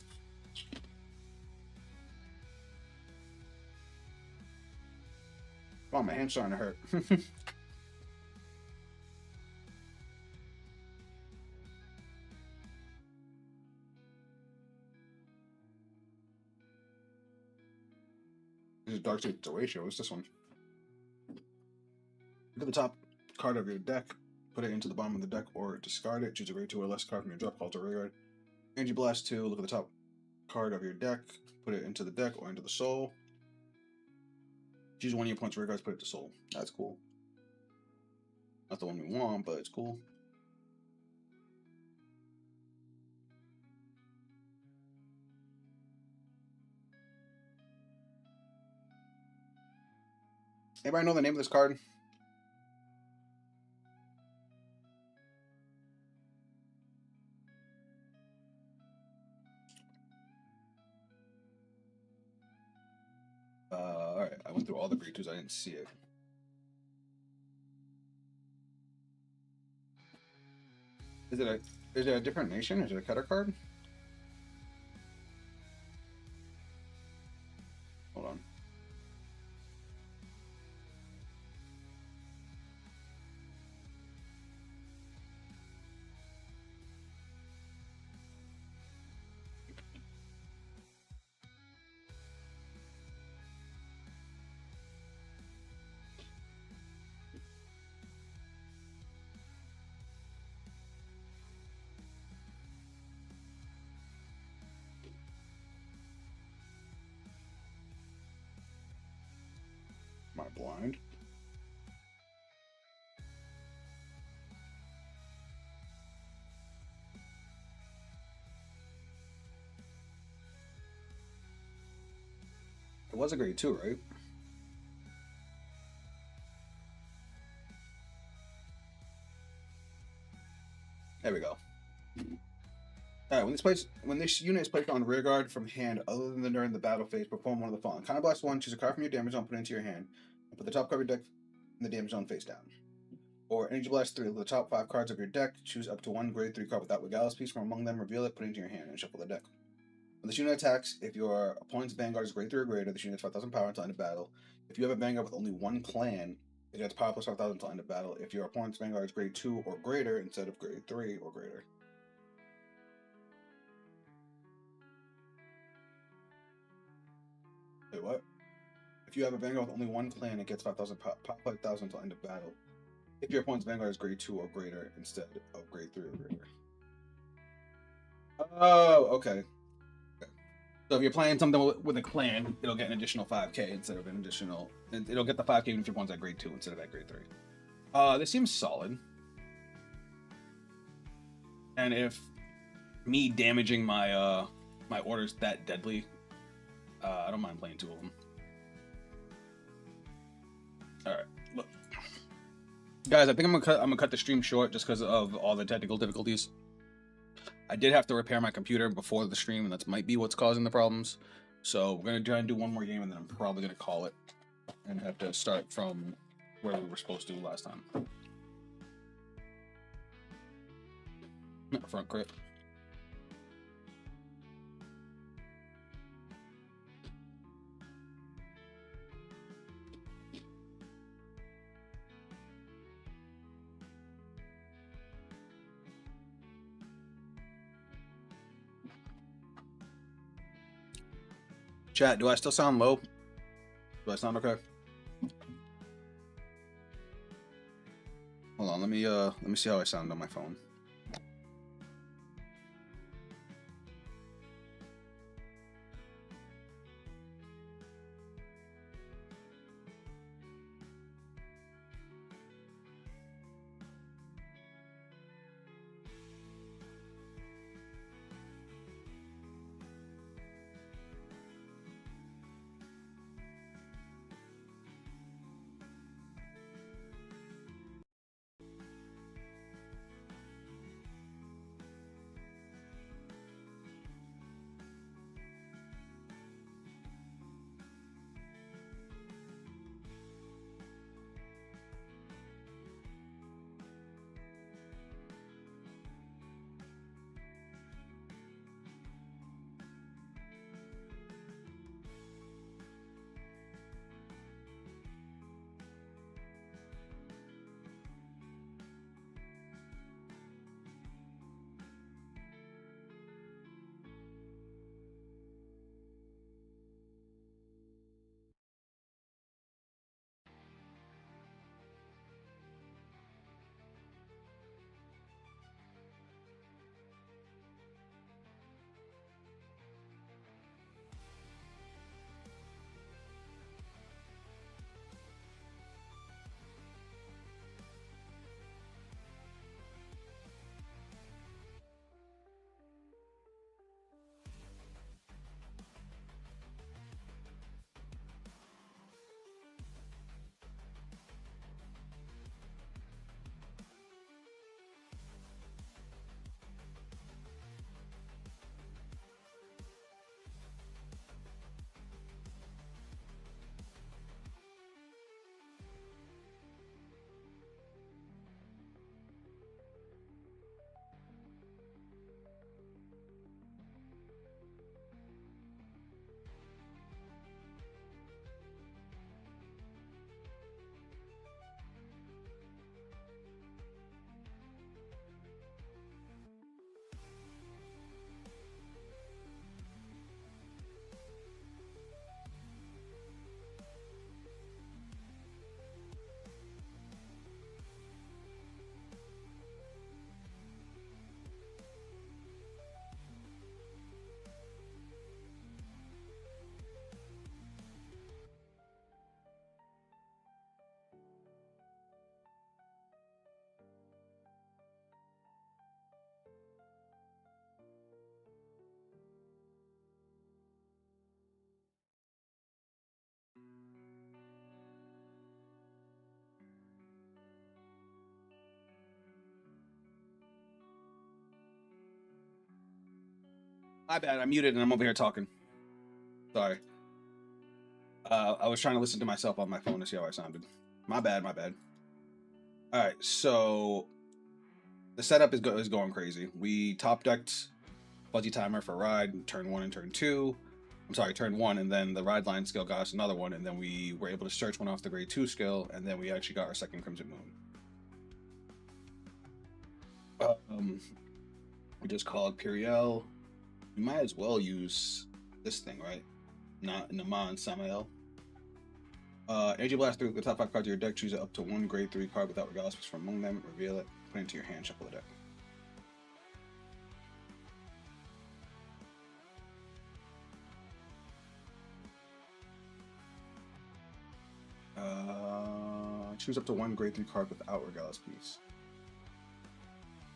Oh, my hand's starting to hurt. This is Dark States Ratio. What's this one? Look at the top card of your deck. Put it into the bottom of the deck or discard it. Choose a grade 2 or less card from your drop, call to rear guard. Energy Blast 2. Look at the top card of your deck. Put it into the deck or into the soul. Choose one of your opponent's rear guards, put it to soul. That's cool. Not the one we want, but it's cool. Anybody know the name of this card? Alright, I went through all the grade 2s, I didn't see it. Is it a different nation? Is it a cutter card? Hold on. Am I blind? It was a grade 2, right? There we go. Alright, when this unit is placed on rear guard from hand, other than during the battle phase, perform one of the following. Counterblast 1, choose a card from your damage zone, put it into your hand. Put the top card of your deck in the damage zone face down. Or Energy Blast 3. Look at the top 5 cards of your deck. Choose up to one grade 3 card without Regalis piece from among them. Reveal it, put it into your hand, and shuffle the deck. When this unit attacks, if your opponent's Vanguard is grade 3 or greater, this unit gets 5,000 power until end of battle. If you have a Vanguard with only one clan, it gets power plus 5,000 until end of battle. If your opponent's Vanguard is grade 2 or greater instead of grade 3 or greater. Wait, what? If you have a Vanguard with only one clan, it gets 5,000 until end of battle. If your opponent's Vanguard is grade 2 or greater instead of grade 3 or greater. Oh, okay. So if you're playing something with a clan, it'll get an additional 5k instead of an additional. It'll get the 5k even if your one's at grade 2 instead of at grade 3. This seems solid. And if me damaging my my order's that deadly, I don't mind playing 2 of them. All right, look, guys. I think I'm gonna cut the stream short just because of all the technical difficulties. I did have to repair my computer before the stream, and that might be what's causing the problems. So we're gonna try and do one more game, and then I'm probably gonna call it and have to start from where we were supposed to last time. Front crit. Chat, do I still sound low? Do I sound okay? Hold on, let me see how I sound on my phone. My bad, I'm muted and I'm over here talking. Sorry. I was trying to listen to myself on my phone to see how I sounded. My bad, my bad. All right, so the setup is going crazy. We top decked Fuzzy Timer for ride, turn 1 and turn 2. I'm sorry, turn 1, and then the ride line skill got us another one, and then we were able to search one off the grade 2 skill, and then we actually got our second Crimson Moon. We just called Puriel. We might as well use this thing, right? Not Naman Samael. Energy Blast through the top 5 cards of your deck. Choose up to 1 grade 3 card without regardless from among them. Reveal it. Put it into your hand. Shuffle the deck. Choose up to 1 grade 3 card without regardless piece.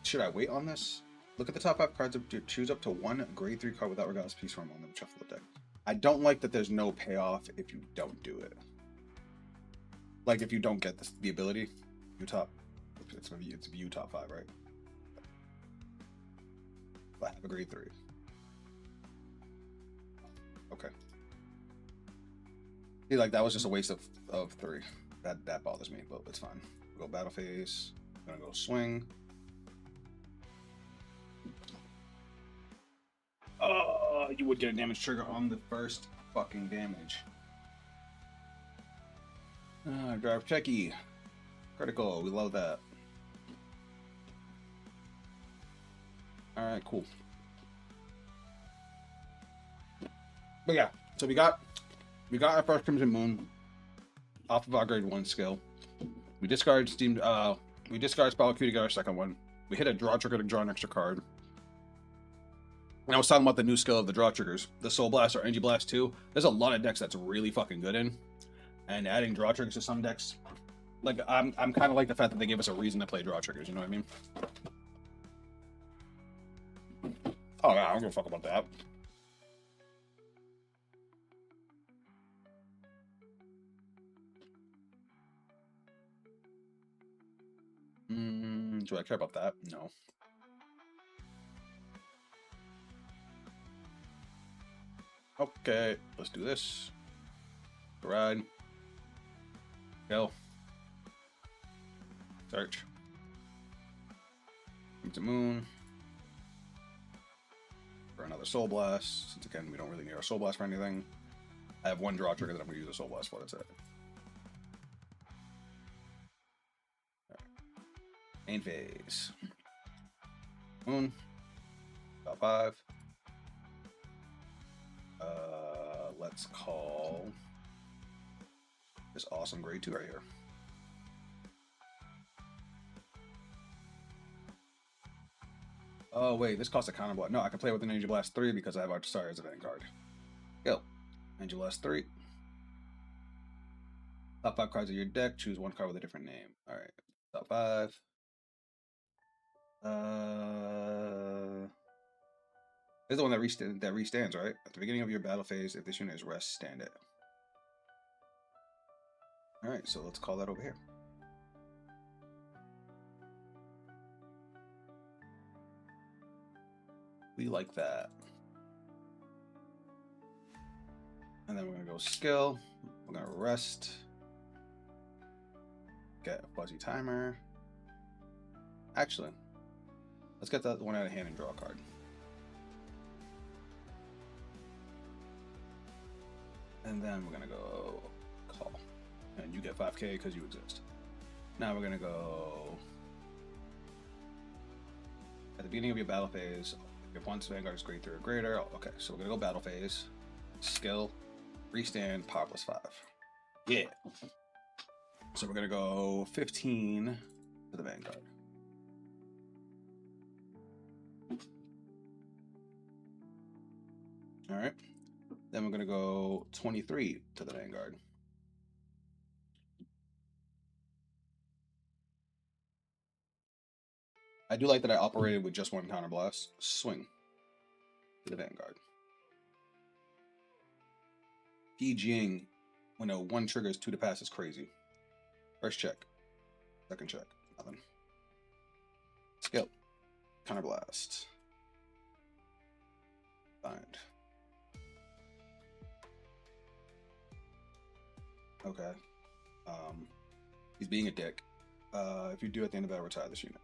Should I wait on this? Look at the top 5 cards. Choose up to 1 grade 3 card without regardless piece from among them. Shuffle the deck. I don't like that there's no payoff if you don't do it. Like if you don't get the ability, view top. It's view top 5, right? But have a grade 3. Okay. See, like that was just a waste of 3. That bothers me, but it's fine. Go battle phase. I'm gonna go swing. Oh, you would get a damage trigger on the first fucking damage. Drive checky. Critical. We love that. Alright, cool. But yeah, so we got our first Crimson Moon off of our grade 1 skill. We discard we discard Spell Q to get our second one. We hit a draw trigger to draw an extra card. And I was talking about the new skill of the draw triggers, the Soul Blast or Energy Blast 2. There's a lot of decks that's really fucking good in. And adding draw triggers to some decks, like I'm kind of like the fact that they give us a reason to play draw triggers. You know what I mean? Oh yeah, I don't give a fuck about that. Do I care about that? No. Okay, let's do this. Ride. Go. Search. Crimson Moon. For another Soul Blast. Since again, we don't really need our Soul Blast for anything. I have 1 draw trigger that I'm going to use a Soul Blast for. That's it. Main phase. Moon. Top 5. Let's call this awesome grade 2 right here. Oh wait, this costs a counter block. No, I can play with an Energy Blast 3 because I have Artisari as a Vanguard. Go. Energy Blast 3. Top 5 cards of your deck. Choose 1 card with a different name. Alright. Top 5. This is the one that restands, right? At the beginning of your battle phase, if this unit is rest, stand it. Alright, so let's call that over here. We like that. And then we're going to go skill. We're going to rest. Get a Fuzzy Timer. Actually, let's get that one out of hand and draw a card. And then we're going to go call. And you get 5k because you exist. Now we're going to go at the beginning of your battle phase. If once Vanguard is grade 3 or greater, okay, so we're gonna go battle phase, skill, restand, power +5. Yeah. So we're gonna go 15 to the Vanguard. All right. Then we're gonna go 23 to the Vanguard. I do like that I operated with just 1 counter blast. Swing to the Vanguard. PGing when a 1 triggers 2 to pass is crazy. First check. Second check. Nothing. Skill. Counter blast. Bind. Okay. He's being a dick. If you do at the end of battle, retire this unit.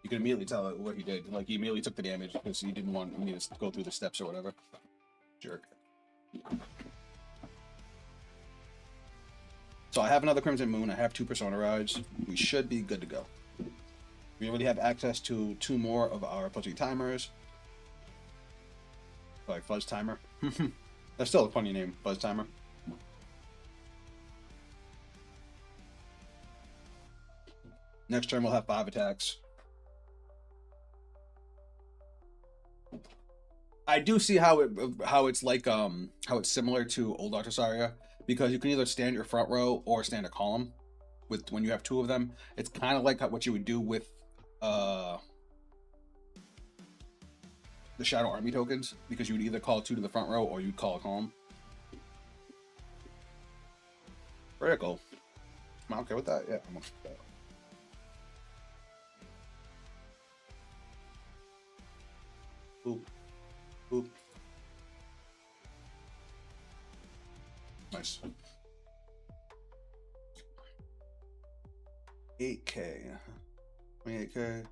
You can immediately tell what he did. Like, he immediately took the damage because he didn't want me to go through the steps or whatever. Jerk. So I have another Crimson Moon. I have 2 Persona Rides. We should be good to go. We already have access to 2 more of our Pussy Timers. Like Fuzz Timer. That's still a funny name, Fuzz Timer. Next turn we'll have 5 attacks. I do see how it's like how it's similar to Old Artasaria, because you can either stand your front row or stand a column with when you have 2 of them. It's kind of like what you would do with the Shadow Army tokens, because you would either call 2 to the front row or you'd call a column. Critical. I'm okay with that. Yeah, I'm okay with that. Ooh. Ooh. Nice. 8K. 28K.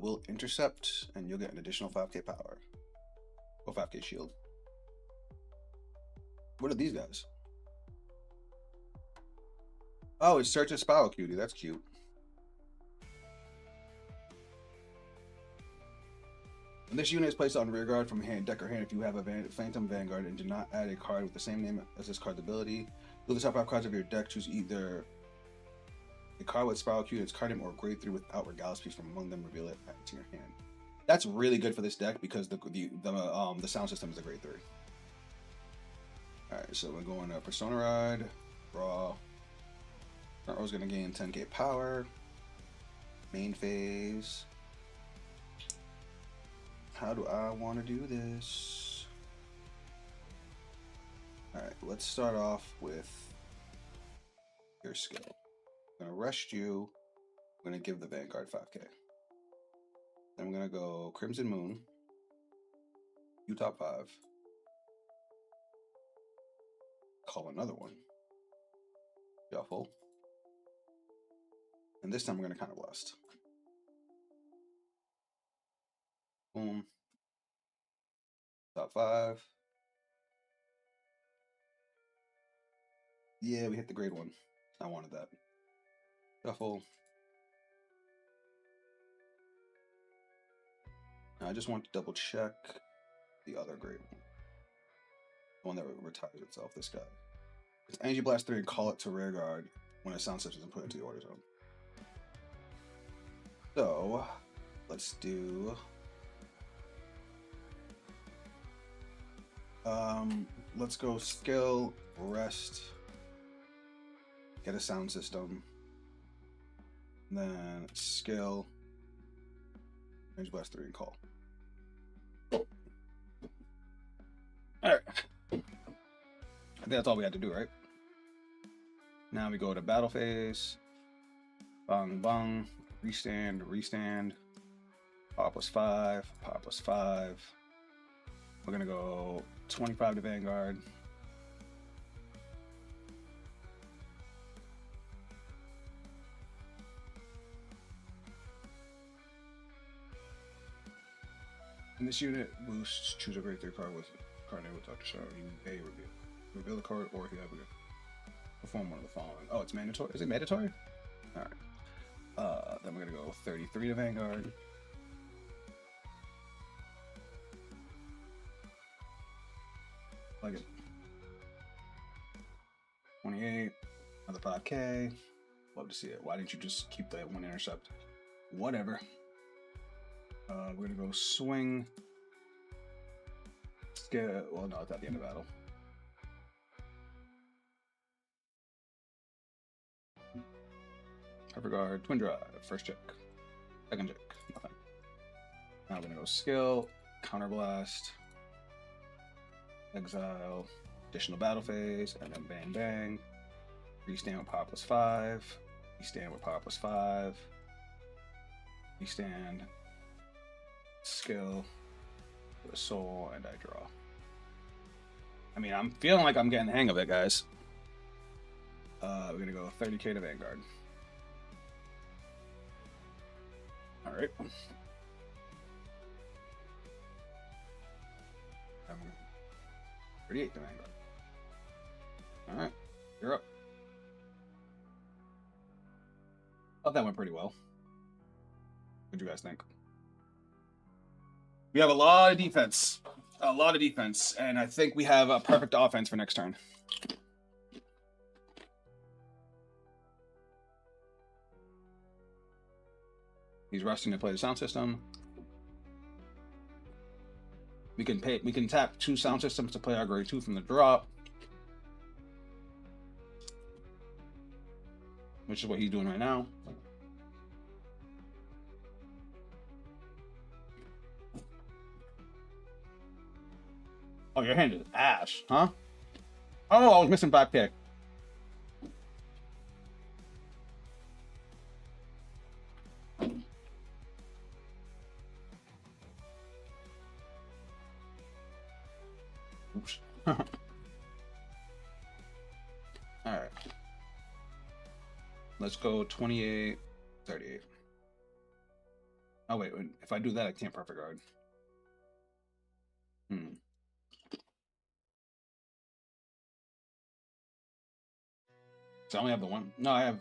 We'll intercept, and you'll get an additional 5K power. Or 5K shield. What are these guys? Oh, it's Search a Spiral Cutie. That's cute. When this unit is placed on rear guard from hand, deck or hand, if you have a Phantom Vanguard and do not add a card with the same name as this card's ability, do the top 5 cards of your deck. Choose either a card with Spiral Cutie, its card name, or grade 3 without Regalis piece from among them. Reveal it to your hand. That's really good for this deck because the sound system is a grade 3. All right, so we're going to Persona Ride, Raw. Front row's gonna gain 10K power. Main phase. How do I want to do this? Alright, let's start off with your skill. I'm going to rest you. I'm going to give the Vanguard 5K. Then I'm going to go Crimson Moon. You top 5. Call another one. Shuffle. And this time we're going to Counter Blast. Boom. Top 5. Yeah, we hit the grade 1. I wanted that. Shuffle. I just want to double check the other grade 1. The one that retires itself, this guy. It's Energy Blast 3 and call it to rear guard when a sound system is put into the order zone. So, let's do... let's go skill, rest, get a sound system, then skill, Energy Blast 3 and call. Alright. I think that's all we had to do, right? Now we go to battle phase. Bang, bang. Restand, restand. Power +5, power +5. We're going to go 25 to Vanguard. In this unit, boosts, choose a grade 3 card with card name with Dr. Shaw. You may reveal the card, or if you have a perform one of the following. Oh, it's mandatory. Is it mandatory? All right. Then we're gonna go 33 to Vanguard. Like it. 28. Another 5K. Love to see it. Why didn't you just keep that 1 intercept? Whatever. We're gonna go swing. Well, no, it's at the end of battle. Hyperguard, Twin Drive, first check. Second check, nothing. Now we're gonna go skill, Counterblast, Exile, additional battle phase, and then bang bang. Restand with power +5. Restand with power +5. Restand. Skill, put a soul, and I draw. I mean, I'm feeling like I'm getting the hang of it, guys. We're gonna go 30k to Vanguard. All right. 38 to Vanguard. All right, you're up. Thought that went pretty well. What do you guys think? We have a lot of defense. A lot of defense. And I think we have a perfect offense for next turn. He's rushing to play the sound system. We can tap 2 sound systems to play our grade 2 from the drop. Which is what he's doing right now. Oh, your hand is ash, huh? Oh, I was missing 5k. Oops. All right. Let's go 28, 38. Oh, wait. If I do that, I can't perfect guard. So I only have the one. No, I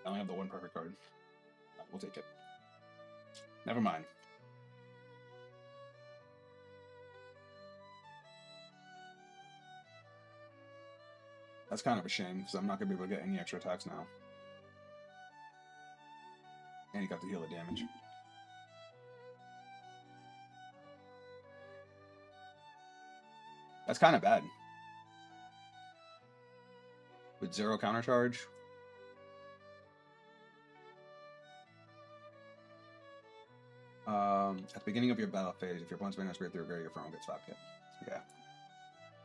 only have the one perfect card. We'll take it. Never mind. That's kind of a shame, because I'm not going to be able to get any extra attacks now. And he got to heal the damage. That's kind of bad. With 0 counter charge. At the beginning of your battle phase, if your opponent's been straight through, your front gets 5k. Yeah.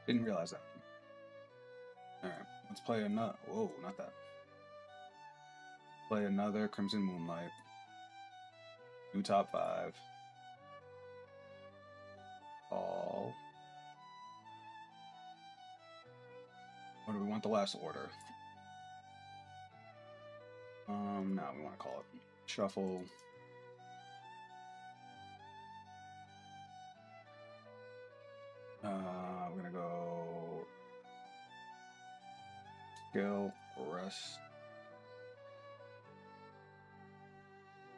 Didn't realize that. Alright, let's play another. Whoa, not that. Play another Crimson Moonlight. Do top 5. All. What do we want the last order? No, we want to call it shuffle. We're gonna go skill, rest.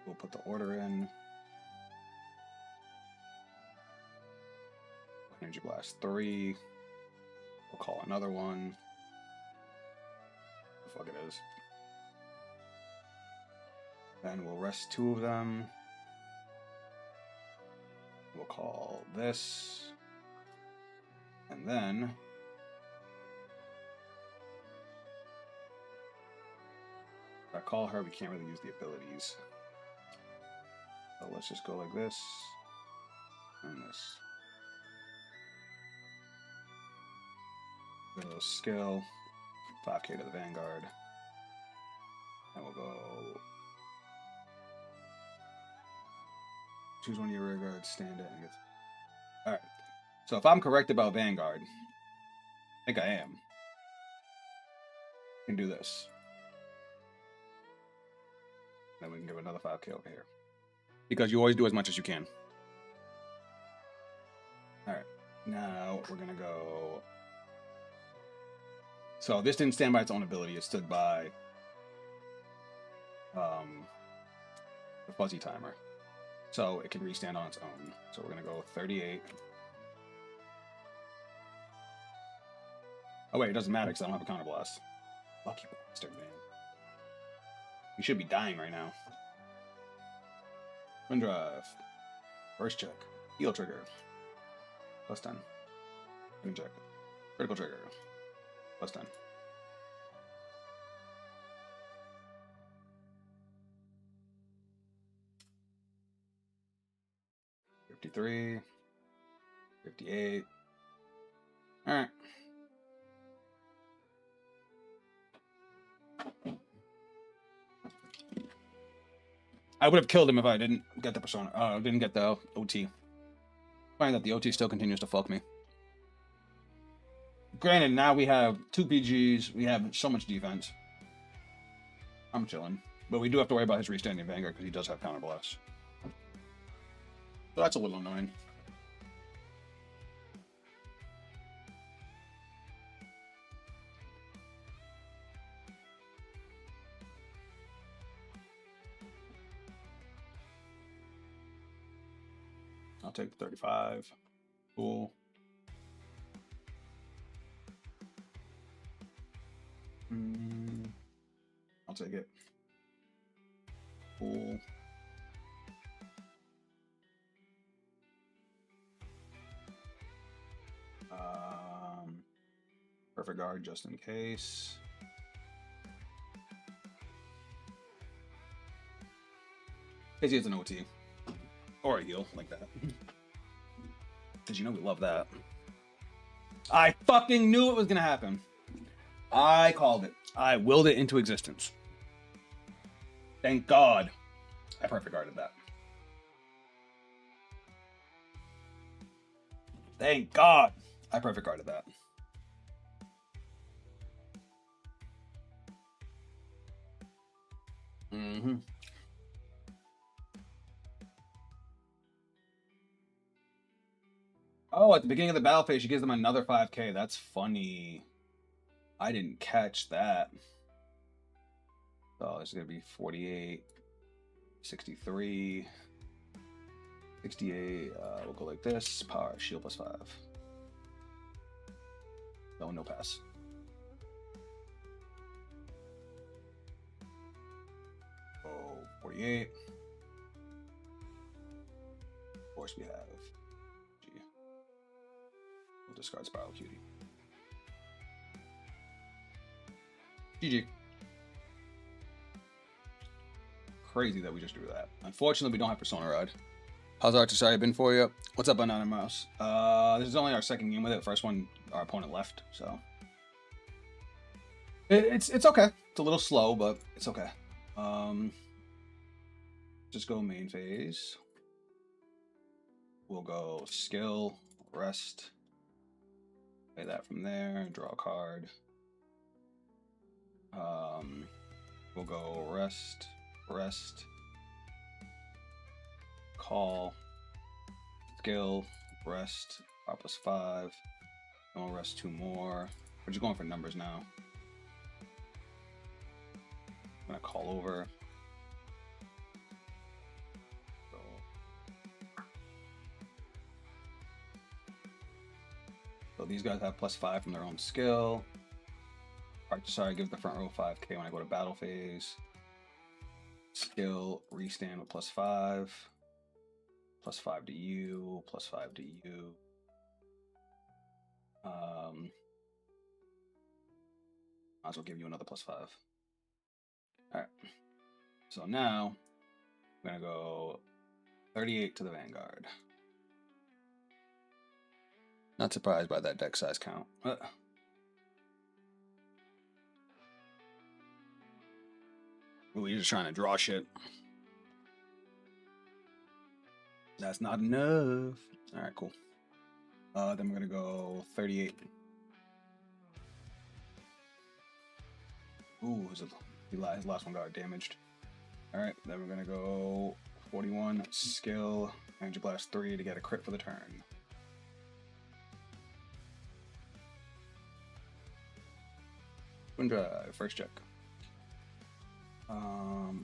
We'll put the order in. Energy Blast 3. We'll call another one. The fuck it is. Then we'll rest 2 of them. We'll call this. And then if I call her, we can't really use the abilities. So let's just go like this and this. We'll go skill, 5k to the Vanguard. And we'll go choose one of your rear guards, stand it, and get. Alright. So if I'm correct about Vanguard, I think I am. I can do this. Then we can give another 5k over here. Because you always do as much as you can. Alright. Now we're going to go. So this didn't stand by its own ability. It stood by the fuzzy timer. So it can restand on its own. So we're going to go 38. Oh wait, it doesn't matter because I don't have a counter blast. Lucky bastard, man. You should be dying right now. Wind drive. First check. Heal trigger. +10. Second check. Critical trigger. +10. $53. $58. Alright. I would have killed him if I didn't get the persona. Didn't get the OT. Fine that the OT still continues to fuck me. Granted, now we have 2 PGs. We have so much defense. I'm chilling. But we do have to worry about his restanding Vanguard because he does have counterblast. So that's a little annoying. I'll take 35. Cool. I'll take it. Cool. Perfect guard just in case. Because he has an OT. Or a heal, like that. Because you know we love that. I fucking knew it was going to happen. I called it. I willed it into existence. Thank God I perfect guarded that. Thank God I perfect guarded that. Mm-hmm. Oh, at the beginning of the battle phase, she gives them another 5k. That's funny. I didn't catch that. So it's going to be 48, 63, 68. We'll go like this. Power, shield plus 5. No pass. Oh, 48. Of course we have. We'll discard Spiral Cutie. GG. Crazy that we just drew that. Unfortunately, we don't have Persona Rod. How's Archer? Sorry, I've been for you. What's up, Banana Mouse? This is only our second game with it. First one, our opponent left, so it's okay. It's a little slow, but it's okay. Just go main phase. We'll go skill, rest. Play that from there. Draw a card. We'll go rest, call, skill, rest, power plus 5. And we'll rest 2 more. We're just going for numbers now. I'm gonna call over. So these guys have plus 5 from their own skill. Sorry, give the front row 5k when I go to battle phase. Skill, restand with plus 5. Plus 5 to you, plus 5 to you. Might as well give you another plus 5. Alright. So now, I'm going to go 38 to the Vanguard. Not surprised by that deck size count. Ooh, you're just trying to draw shit. That's not enough. All right, cool. Then we're gonna go 38. Ooh, his last one got damaged. All right, then we're gonna go 41 skill, Energy Blast 3 to get a crit for the turn. Twin Drive, first check.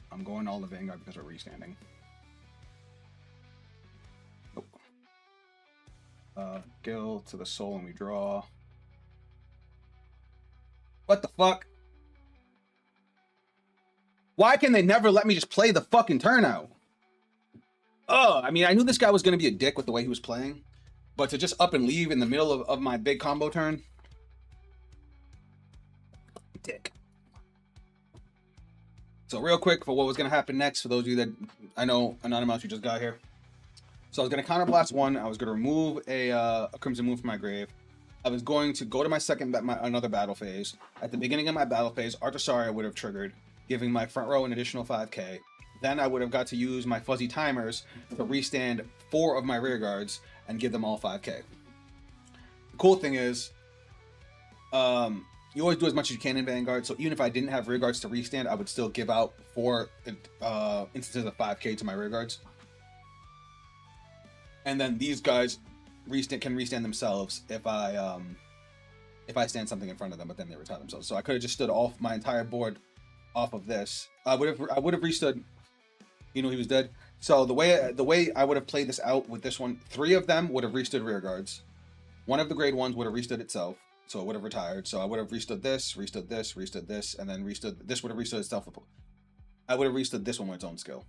I'm going all the Vanguard because we're restanding. Nope. Gill to the soul and we draw. What the fuck? Why can they never let me just play the fucking turn out? Oh, I mean, I knew this guy was going to be a dick with the way he was playing, but to just up and leave in the middle of my big combo turn? Dick. So real quick for what was going to happen next, for those of you that I know, Anonymous, you just got here. So I was going to counterblast 1. I was going to remove a Crimson Moon from my grave. I was going to go to my another battle phase. At the beginning of my battle phase, Artasaria would have triggered, giving my front row an additional 5k. Then I would have got to use my fuzzy timers to restand 4 of my rear guards and give them all 5k. The cool thing is, You always do as much as you can in Vanguard. So even if I didn't have rear guards to restand, I would still give out 4 instances of 5k to my rear guards. And then these guys can restand themselves if I stand something in front of them, but then they retire themselves. So I could have just stood off my entire board off of this. I would have restood. You know he was dead. So the way I would have played this out with this one, 3 of them would have restood rear guards. One of the grade ones would have restood itself, so it would have retired. So I would have restood this, and then restood this would have restood itself. I would have restood this one with its own skill.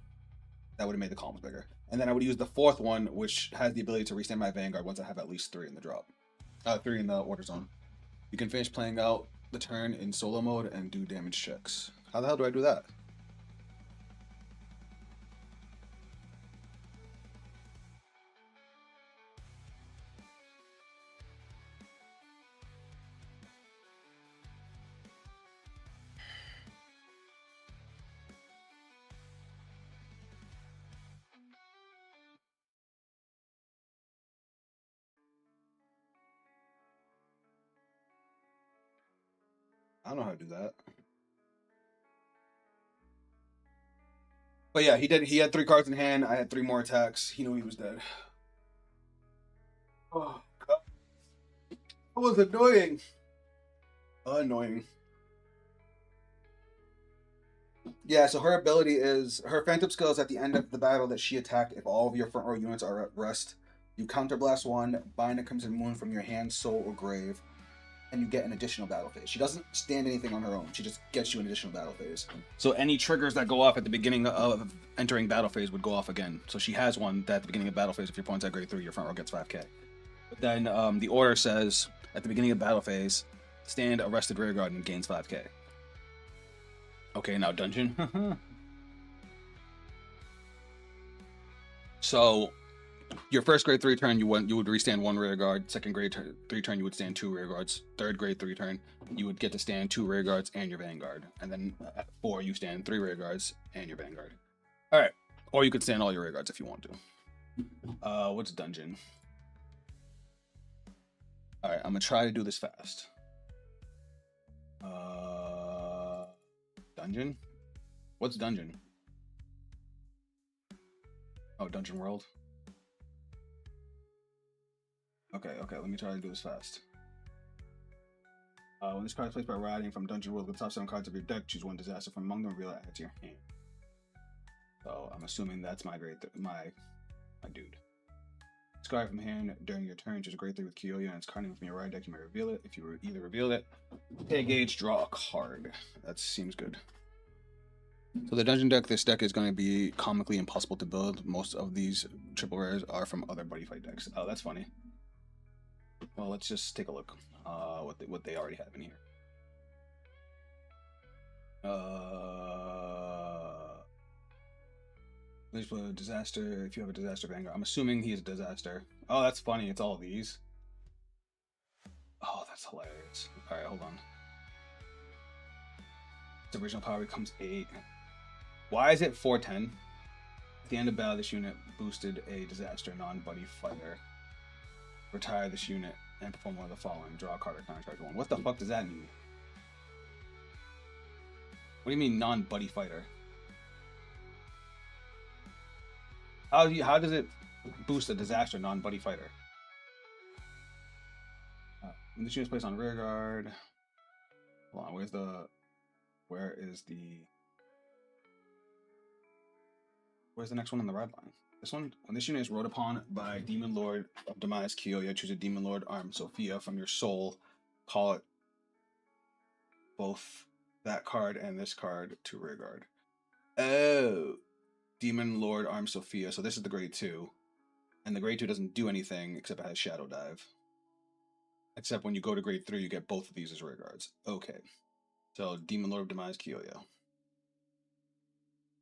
That would have made the columns bigger. And then I would use the 4th one, which has the ability to restand my Vanguard once I have at least 3 in the drop. 3 in the order zone. You can finish playing out the turn in solo mode and do damage checks. How the hell do I do that? I don't know how to do that. But yeah, he did. He had 3 cards in hand. I had 3 more attacks. He knew he was dead. Oh, God. That was annoying. Annoying. Yeah, so her ability is her phantom skill is at the end of the battle that she attacked. If all of your front row units are at rest, you counterblast 1, bind a Crimson Moon from your hand, soul, or grave, and you get an additional battle phase. She doesn't stand anything on her own. She just gets you an additional battle phase. So any triggers that go off at the beginning of entering battle phase would go off again. So she has one that at the beginning of battle phase, if your opponent's at grade 3, your front row gets 5k. But then the order says at the beginning of battle phase, stand arrested rear guard and gains 5k. Okay, now dungeon. So your first grade 3 turn, you would restand 1 rear guard. Second grade 3 turn, you would stand 2 rear guards. Third grade 3 turn, you would get to stand 2 rear guards and your Vanguard. And then at 4, you stand 3 rear guards and your Vanguard. All right, or you could stand all your rear guards if you want to. What's dungeon? All right, I'm gonna try to do this fast. Dungeon? What's dungeon? Oh, Dungeon World. Okay, let me try to do this fast. When this card is placed by riding from Dungeon World, the top 7 cards of your deck, choose 1 disaster from among them, reveal it to your hand. So I'm assuming that's my my dude. Discard from hand during your turn, choose a grade 3 with Kyoya, and it's carding from your ride deck. You may reveal it. If you either reveal it, pay a gauge, draw a card. That seems good. So the dungeon deck, this deck is going to be comically impossible to build. Most of these triple rares are from other buddy fight decks. Oh, that's funny. Well, let's just take a look what they already have in here. There's a disaster. If you have a disaster Vanguard, I'm assuming he's a disaster. Oh, that's funny. It's all these. Oh, that's hilarious. All right, hold on. The original power becomes 8. Why is it 410? At the end of battle, this unit boosted a disaster non-buddy fighter. Retire this unit and perform one of the following. Draw a card or countercharge 1. What the fuck does that mean? What do you mean non-buddy fighter? How does it boost a disaster non-buddy fighter? When this unit is placed on rear guard. Hold on, where's the next one on the red line? This one, when this unit is rode upon by Demon Lord of Demise Kyoya, choose a Demon Lord arm Sophia from your soul. Call it both that card and this card to rear guard. Oh, Demon Lord arm Sophia. So this is the grade 2. And the grade 2 doesn't do anything except it has Shadow Dive. Except when you go to grade 3, you get both of these as rear guards. Okay. So Demon Lord of Demise Kyoya.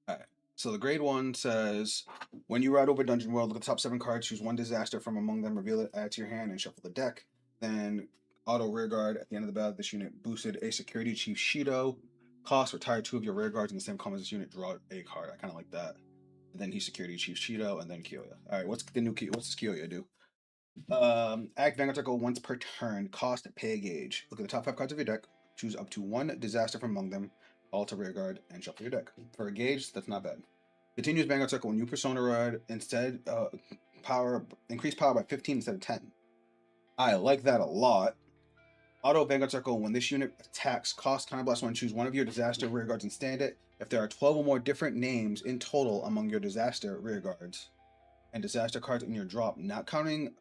Alright. So the grade 1 says, when you ride over Dungeon World, look at the top 7 cards, choose 1 disaster from among them, reveal it, add to your hand, and shuffle the deck. Then auto rear guard at the end of the battle. This unit boosted a Security Chief Shido. Cost, retire 2 of your rear guards in the same column as this unit, draw a card. I kind of like that. And then he Security Chief Shido, and then Kyoya. Alright, what's this Kyoya do? Act Vanguard Circle once per turn. Cost, pay a gauge. Look at the top 5 cards of your deck. Choose up to 1 disaster from among them. All to rear guard and shuffle your deck. For a gauge, that's not bad. Continues Vanguard Circle when you persona ride instead increase power by 15 instead of 10. I like that a lot. Auto Vanguard Circle when this unit attacks, cost counterblast 1. Choose one of your disaster rear guards and stand it. If there are 12 or more different names in total among your disaster rear guards and disaster cards in your drop, not counting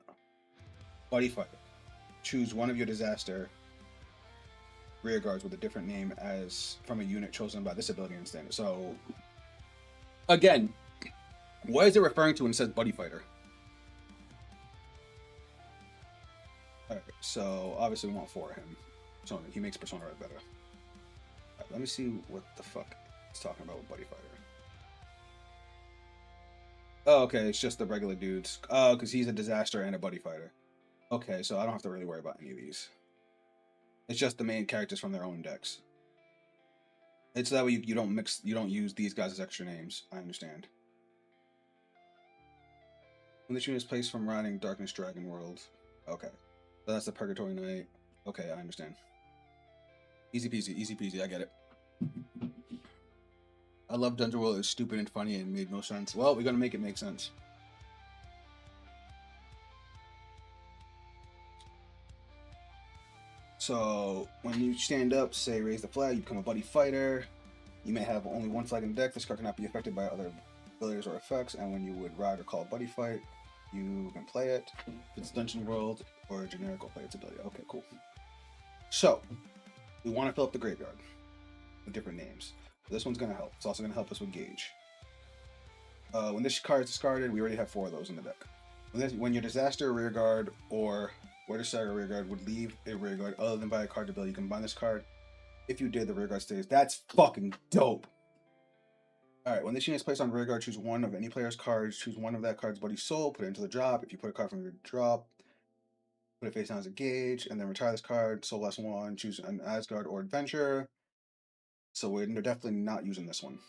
Buddy Fighter, choose one of your disaster rear guards with a different name as from a unit chosen by this ability and stand it. So again, what is it referring to when it says Buddy Fighter? Alright, so obviously we want 4 of him. So he makes Persona Red better. Alright, let me see what the fuck it's talking about with Buddy Fighter. Oh, okay, it's just the regular dudes. Oh, because he's a disaster and a Buddy Fighter. Okay, so I don't have to really worry about any of these. It's just the main characters from their own decks. It's that way you don't use these guys as extra names. I understand. When this unit is placed from riding Darkness Dragon World. Okay. So that's the Purgatory Knight. Okay, I understand. Easy peasy, I get it. I love Dungeon World. It was stupid and funny and made no sense. Well, we're gonna make it make sense. So when you stand up, say raise the flag, you become a Buddy Fighter. You may have only one flag in the deck. This card cannot be affected by other abilities or effects. And when you would ride or call a Buddy Fight, you can play it. If it's Dungeon World or generic, will play its ability. Okay, cool. So we want to fill up the graveyard with different names. This one's going to help. It's also going to help us with Gauge. When this card is discarded, we already have 4 of those in the deck. When your Disaster Rear Guard or Order Saga Rear Guard would leave a rear guard other than by a card ability, you combine this card. If you did, the rear guard stays. That's fucking dope. Alright, when this unit is placed on rear guard, choose one of any player's cards. Choose one of that card's Buddy Soul, put it into the drop. If you put a card from your drop, put it face down as a Gauge, and then retire this card. Soul last 1, choose an Asgard or Adventure. So we're definitely not using this one.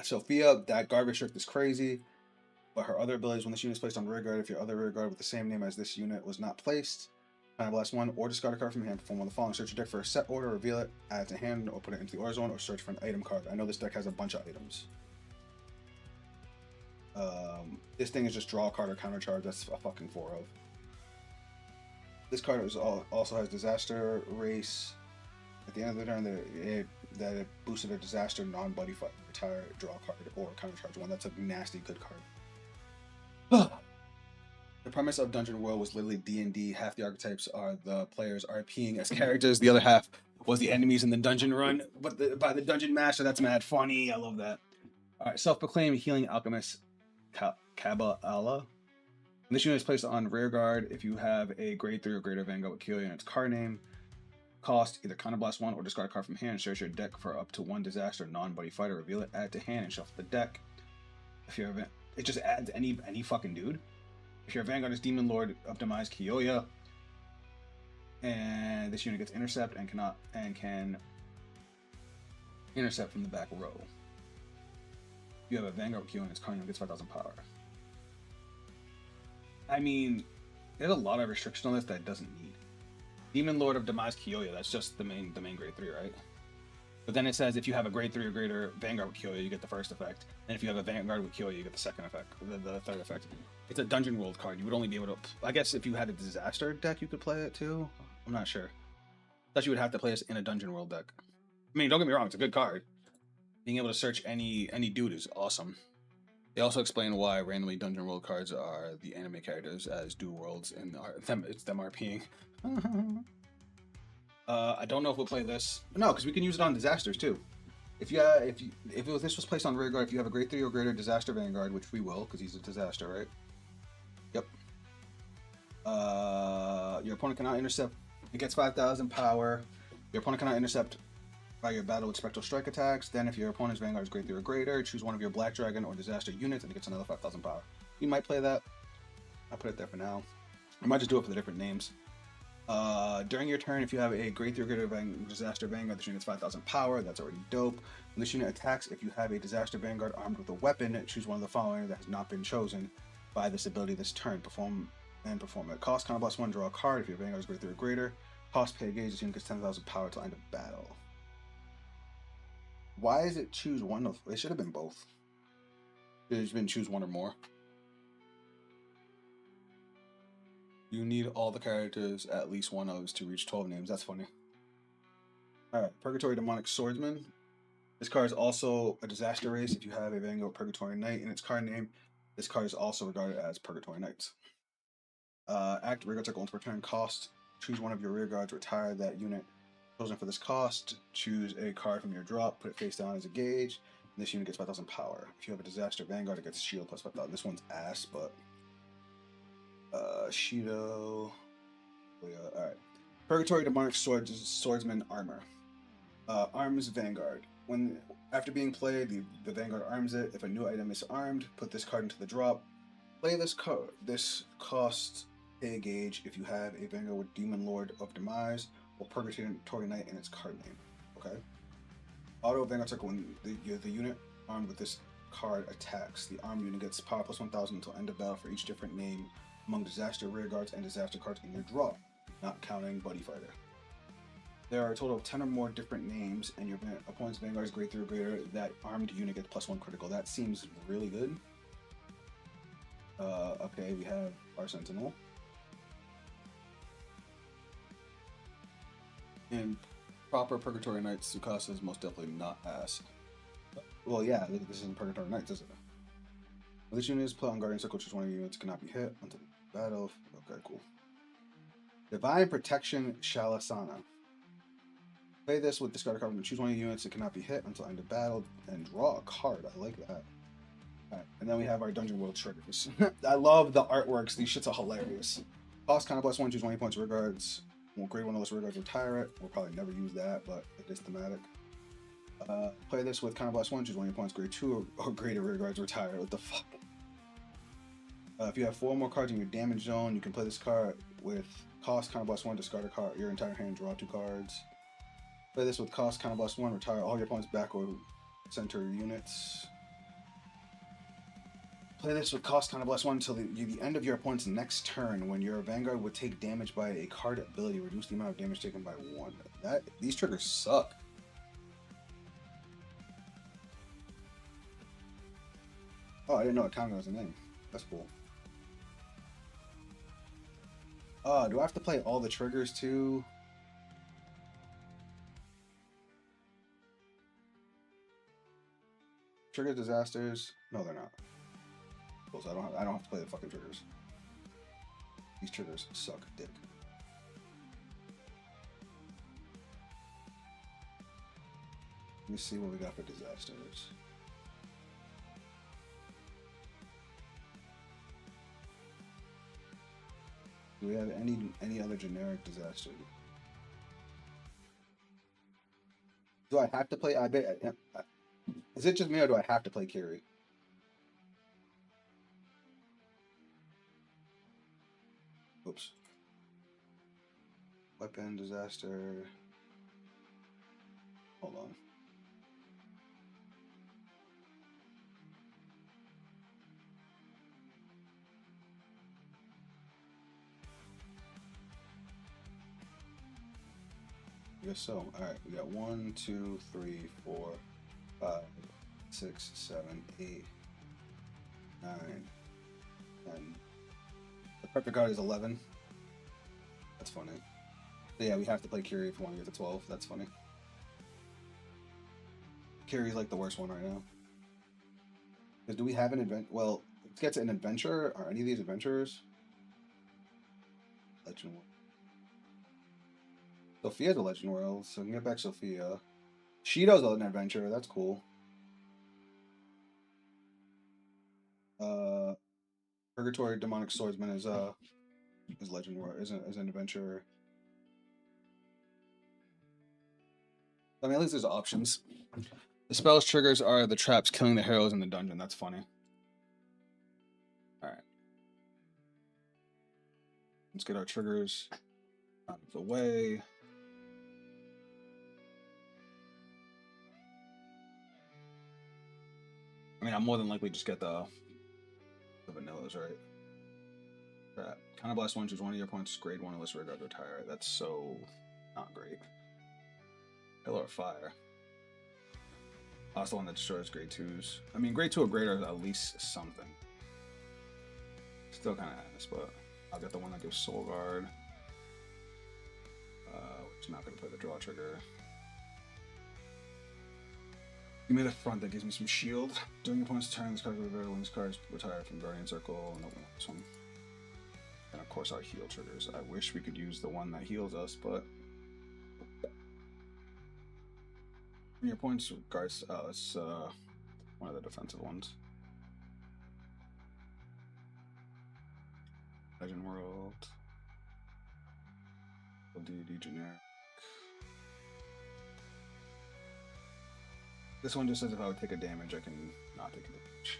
Sophia, that guard restrict is crazy. But her other abilities, when this unit is placed on rear guard, if your other rear guard with the same name as this unit was not placed, kind of last 1, or discard a card from hand, perform one of the following. Search your deck for a set order, reveal it, add it to hand, or put it into the order zone, or search for an item card. I know this deck has a bunch of items. This thing is just draw a card or counter charge. That's a fucking 4 of. This card also has Disaster Race. At the end of the turn, that it boosted a disaster non-buddy fight. Retire, draw a card, or counter charge 1. That's a nasty good card. The premise of Dungeon World was literally D&D. Half the archetypes are the players RPing as characters. The other half was the enemies in the dungeon run, but by the dungeon master. That's mad funny. I love that. All right, self-proclaimed healing alchemist Kabbalah. When this unit is placed on rear guard, if you have a grade 3 or greater Vanguard with Kelia and its card name, cost either counterblast 1 or discard a card from hand. Search your deck for up to 1 disaster non-buddy fighter. Reveal it, add to hand, and shuffle the deck. If you're it just adds any fucking dude. If your Vanguard is Demon Lord of Demise Kyoya, and this unit gets intercept and can intercept from the back row. You have a Vanguard with Kyoya and its card gets 5,000 power. I mean, there's a lot of restriction on this that it doesn't need. Demon Lord of Demise Kyoya, that's just the main grade 3, right? But then it says if you have a grade 3 or greater Vanguard with Kyoya, you get the first effect. And if you have a Vanguard with Kyoya, you get the second effect, the third effect. It's a Dungeon World card. You would only be able to... I guess if you had a Disaster deck, you could play it too. I'm not sure. I thought you would have to play this in a Dungeon World deck. I mean, don't get me wrong, it's a good card. Being able to search any dude is awesome. They also explain why randomly Dungeon World cards are the anime characters as do worlds, and it's them RPing. I don't know if we'll play this. No, because we can use it on disasters too. If this was placed on rear guard, if you have a grade 3 or greater disaster Vanguard, which we will, because he's a disaster, right? Yep. Your opponent cannot intercept. It gets 5,000 power. Your opponent cannot intercept by your battle with spectral strike attacks. Then, if your opponent's Vanguard is grade 3 or greater, choose one of your Black Dragon or disaster units, and it gets another 5,000 power. You might play that. I'll put it there for now. I might just do it for the different names. During your turn, if you have a grade 3 or greater disaster Vanguard, this unit gets 5,000 power. That's already dope. When this unit attacks, if you have a disaster Vanguard armed with a weapon, choose one of the following that has not been chosen By this ability this turn. Perform it. Cost counter +1, draw a card. If your Vanguard is greater or greater. Cost pay a gauge, this unit gets 10,000 power till end of battle. Why is it choose one of... It should have been both. It should have been choose one or more. You need all the characters at least one of to reach 12 names. That's funny. Alright, Purgatory Demonic Swordsman. This card is also a disaster race. If you have a Vanguard Purgatory Knight in its card name, this card is also regarded as Purgatory Knights. Act rear guards are going to return cost. Choose one of your rear guards, retire that unit chosen for this cost. Choose a card from your drop, put it face down as a gauge. And this unit gets 5,000 power. If you have a disaster Vanguard, it gets shield plus 5,000. This one's ass, but Shido. Alright. Purgatory Demonic Swordsman Armor. Arms Vanguard. After being played, the Vanguard arms it. If a new item is armed, put this card into the drop. Play this card. This costs a gauge if you have a Vanguard with Demon Lord of Demise or Purgatory Knight in its card name. Okay. Auto Vanguard Circle. When the unit armed with this card attacks, the armed unit gets power plus 1,000 until end of battle for each different name among disaster rear guards and disaster cards in your drop, not counting Buddy Fighter. There are a total of 10 or more different names, and your opponent's Vanguard is greater or greater. That armed unit gets +1 critical. That seems really good. Okay, we have our Sentinel. And proper Purgatory Knights, Tsukasa is most definitely not ass. Well, yeah, this isn't Purgatory Knights, is it? When this unit is put on Guardian Circle, choose one of your units cannot be hit until battle. Okay, cool. Divine Protection Shalasana. Play this with discard a card. Choose one of your units that cannot be hit until end of battle and draw a card. I like that. Alright, and then we have our Dungeon World triggers. I love the artworks. These shits are hilarious. Cost kind of +1, choose 20 points rear guards. Won't grade one of those rear guards, retire it. We'll probably never use that, but it is thematic. Play this with kind of +1, choose 20 points, grade 2 or greater rear guards, retire it. What the fuck? If you have 4 more cards in your damage zone, you can play this card with cost kind of +1, discard a card, your entire hand, draw 2 cards. Play this with cost kind of +1, retire all your opponent's back or center units. Play this with cost kind of +1 until the end of your opponent's next turn. When your Vanguard would take damage by a card ability, reduce the amount of damage taken by 1. These triggers suck. Oh, I didn't know Akanga was a name. That's cool. Do I have to play all the triggers too? Trigger disasters? No, they're not. So I don't have to play the fucking triggers. These triggers suck dick. Let me see what we got for disasters. Do we have any other generic disaster? Do I have to play? I bet. Is it just me, or do I have to play Kiri? Oops. Weapon disaster. Hold on. I guess so. Alright, we got 1, 2, 3, 4, 5, 6, 7, 8, 9, 10. The perfect card is 11. That's funny. So yeah, we have to play Kiri if we want to get to 12. That's funny. Kiri's like the worst one right now. Because do we have an event? Well, let's get to an adventure. Are any of these adventurers? Legend World. Sophia's a Legend World, so we can get back Sophia. Shido's an adventurer. That's cool. Purgatory Demonic Swordsman is Legend World, is an adventurer. I mean, at least there's options. The spell's triggers are the traps killing the heroes in the dungeon. That's funny. Alright. Let's get our triggers out of the way. I mean, I'll more than likely just get the vanillas, right? Crap. Counterblast 1, choose one of your opponent's grade 1 unless regard retire. That's so not great. Hail or fire. Also one that destroys grade 2s. I mean, grade 2 or greater is at least something. Still kind of ass, but I'll get the one that gives Soul Guard. Which is not going to play the draw trigger. Give me the front that gives me some shield. During your opponent's turn, this card will revert when this card is retired from Guardian Circle. And open this one. And of course, our heal triggers. I wish we could use the one that heals us, but. Your opponent's guards. It's one of the defensive ones. Legend World. Deity generic. This one just says if I would take a damage, I can not take a damage.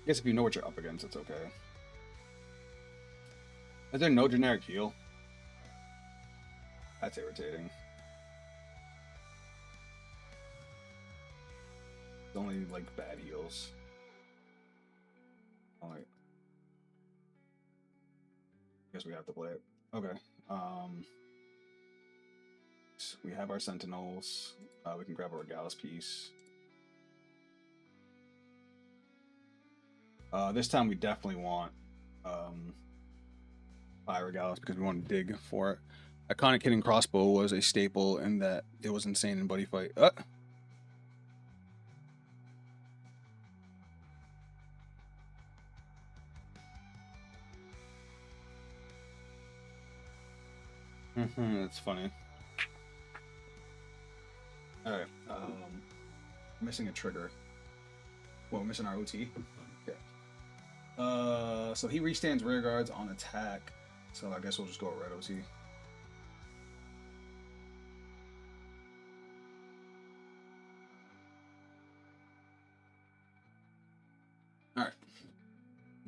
I guess if you know what you're up against, it's okay. Is there no generic heal? That's irritating. It's only like bad heals. Alright. Guess we have to play it. Okay. So we have our Sentinels. We can grab a Regalis piece. This time we definitely want 5 Regalis because we want to dig for it. Iconic Hidden Crossbow was a staple in that it was insane in Buddy Fight. That's funny. Alright, missing a trigger. Well, we're missing our OT. Okay. So he restands rear guards on attack. So I guess we'll just go with red OT. Alright.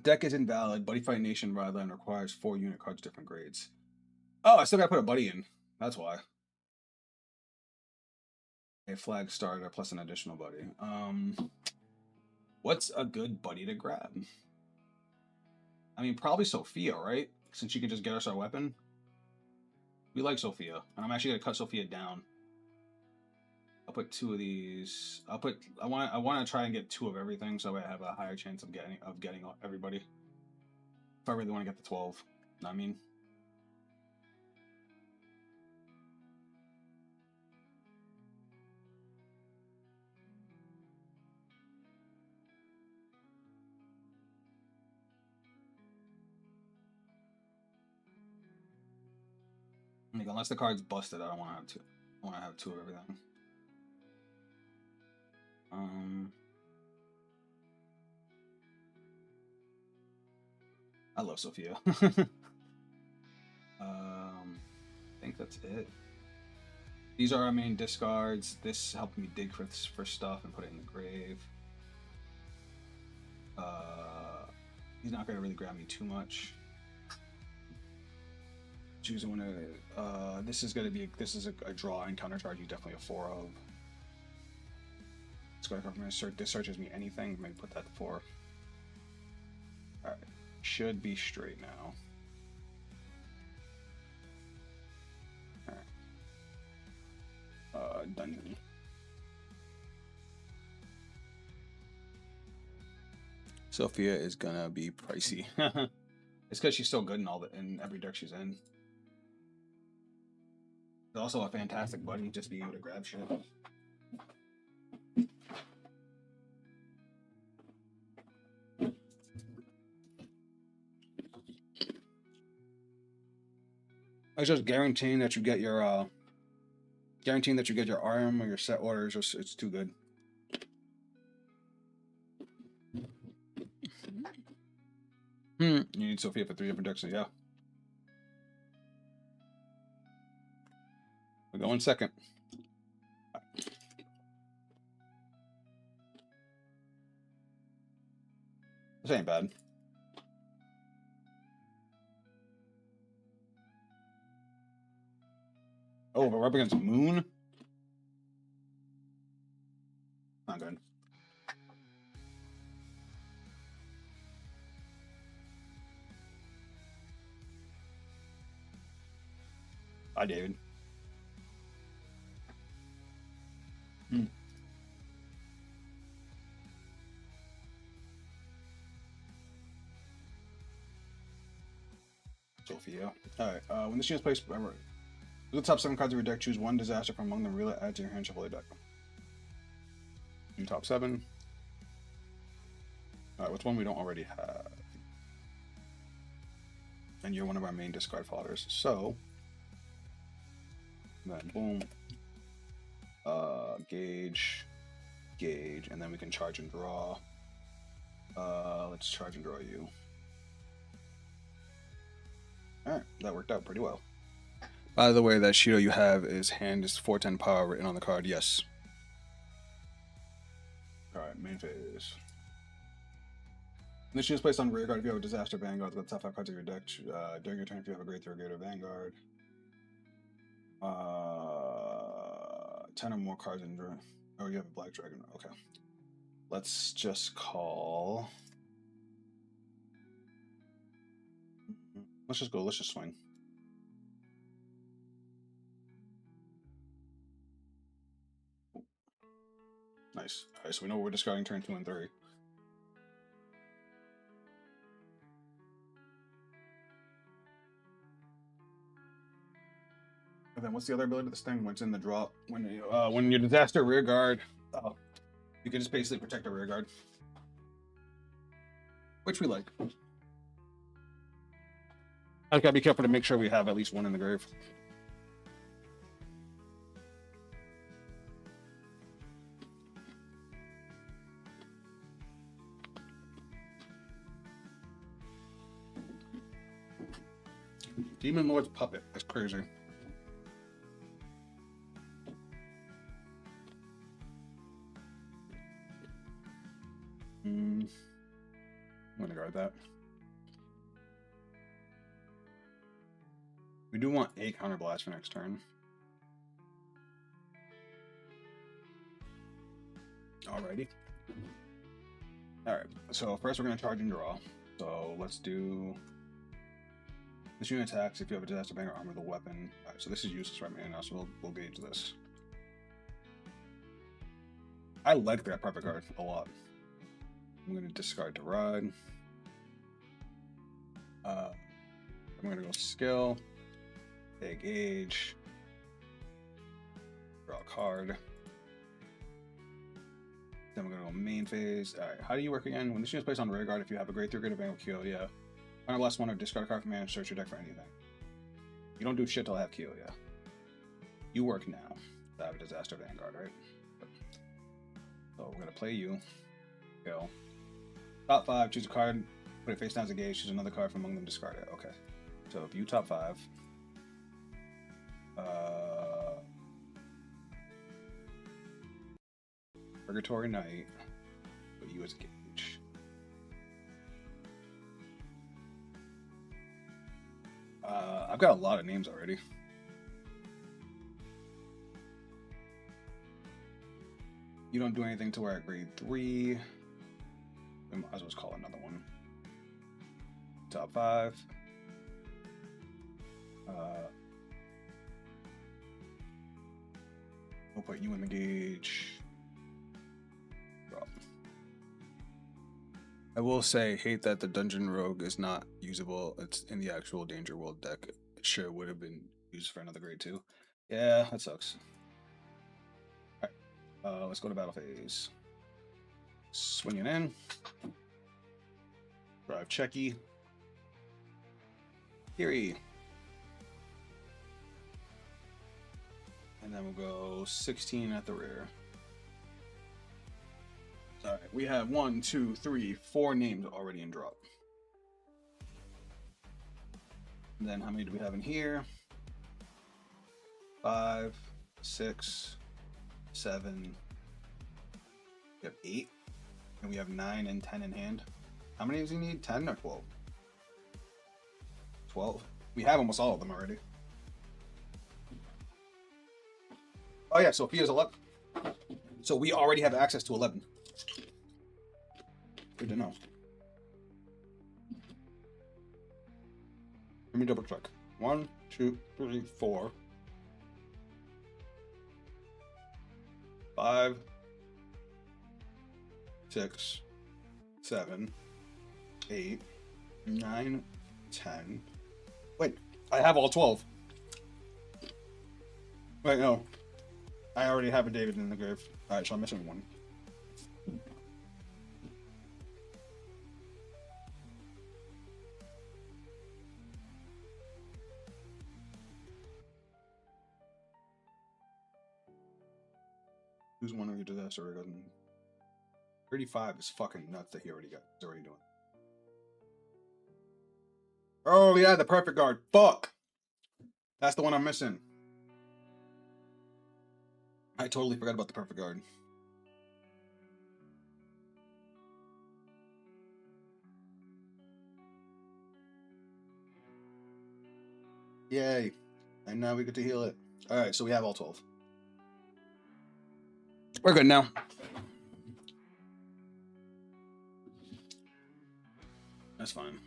Deck is invalid. Buddy Fight Nation Wildland requires 4 unit cards, different grades. Oh, I still gotta put a buddy in. That's why. A flag starter plus an additional buddy. What's a good buddy to grab? I mean, probably Sophia, right? Since she can just get us our weapon. We like Sophia, and I'm actually gonna cut Sophia down. I'll put 2 of these. I want to try and get 2 of everything, so I have a higher chance of getting everybody. If I really want to get the 12, you know what I mean. Like, unless the card's busted, I don't want to have 2. I want to have 2 of everything. I love Sophia. I think that's it. These are our main discards. This helped me dig for stuff and put it in the grave. He's not gonna really grab me too much. Choose one of this is a draw and counter charge. You definitely have 4 of. It's going to come from this searches me anything. Maybe put that to 4. All right, should be straight now. All right. Dungeon. Sophia is gonna be pricey. It's because she's so good in every deck she's in. It's also a fantastic buddy, just being able to grab shit. It's just guaranteeing that you get your RM or your set orders. It's too good. You need Sophia for 3 different decks, so yeah. We'll go in second. This ain't bad. Oh, we're up against Moon? Not good. Hi, David. Sophia. Alright, when this unit is placed, remember, the top 7 cards of your deck, choose one disaster from among them, reel it, add to your hand, shuffle your deck. Do top 7. Alright, what's one we don't already have? And you're one of our main discard fodders. So, then boom. Gauge, and then we can charge and draw. Let's charge and draw you. Alright, that worked out pretty well. By the way, that Shido you have is hand is 410 power written on the card, yes. Alright, main phase. This is placed on rear guard if you have a disaster Vanguard. Let the top 5 cards of your deck. During your turn, if you have a grade 3 or greater Vanguard. 10 or more cards in draw. Oh, you have a black dragon. Okay. Let's just call. Let's just go. Let's just swing. Nice. Alright, so we know we're discarding turn 2 and 3. And then what's the other ability of this thing? When it's in the drop, when your disaster rear guard, you can just basically protect the rear guard, which we like. I gotta be careful to make sure we have at least one in the grave. Demon Lord's Puppet. That's crazy. I'm gonna guard that. We do want a counter blast for next turn. Alrighty. Alright, so first we're gonna charge and draw. So let's do this unit attacks if you have a disaster banger armor with a weapon. Alright, so this is useless right now, so we'll gauge this. I like that perfect card a lot. I'm gonna discard to ride. I'm gonna go skill, take age, draw a card. Then we're gonna go main phase. Alright, how do you work again? When this unit is placed on rear guard, if you have a grade 3 greater Vanguard Keolia, find a last one or discard a card from hand, search your deck for anything. You don't do shit till I have Keolia. You work now. I have a disaster Vanguard, right? So we're gonna play you. Go. Top 5, choose a card, put it face down as a gauge, choose another card from among them, discard it. Okay. So if you top 5, Purgatory Knight, put you as a gauge. I've got a lot of names already. You don't do anything till we're at grade 3. We might as well call another one. Top 5. We'll put you in the gauge. Drop. I will say, hate that the Dungeon Rogue is not usable. It's in the actual Danger World deck. It sure would have been used for another grade 2. Yeah, that sucks. Alright, let's go to battle phase. Swinging in. Drive Checky. Kiri. And then we'll go 16 at the rear. Alright, we have 1, 2, 3, 4 names already in drop. And then how many do we have in here? 5, 6, 7. We have 8. And we have 9 and 10 in hand. How many does he need? 10 or 12? 12. We have almost all of them already. Oh yeah, Sophia's 11. So we already have access to 11. Good to know. Let me double check. 1, 2, 3, 4, 5, 6, 7, 8, 9, 10. Wait, I have all 12. Wait, no. I already have a David in the grave. Alright, so I'm missing one. Who's one of your disaster? 35 is fucking nuts that he already got. He's already doing. Oh yeah, the perfect guard. Fuck. That's the one I'm missing. I totally forgot about the perfect guard. Yay. And now we get to heal it. Alright, so we have all 12. We're good now. That's fine.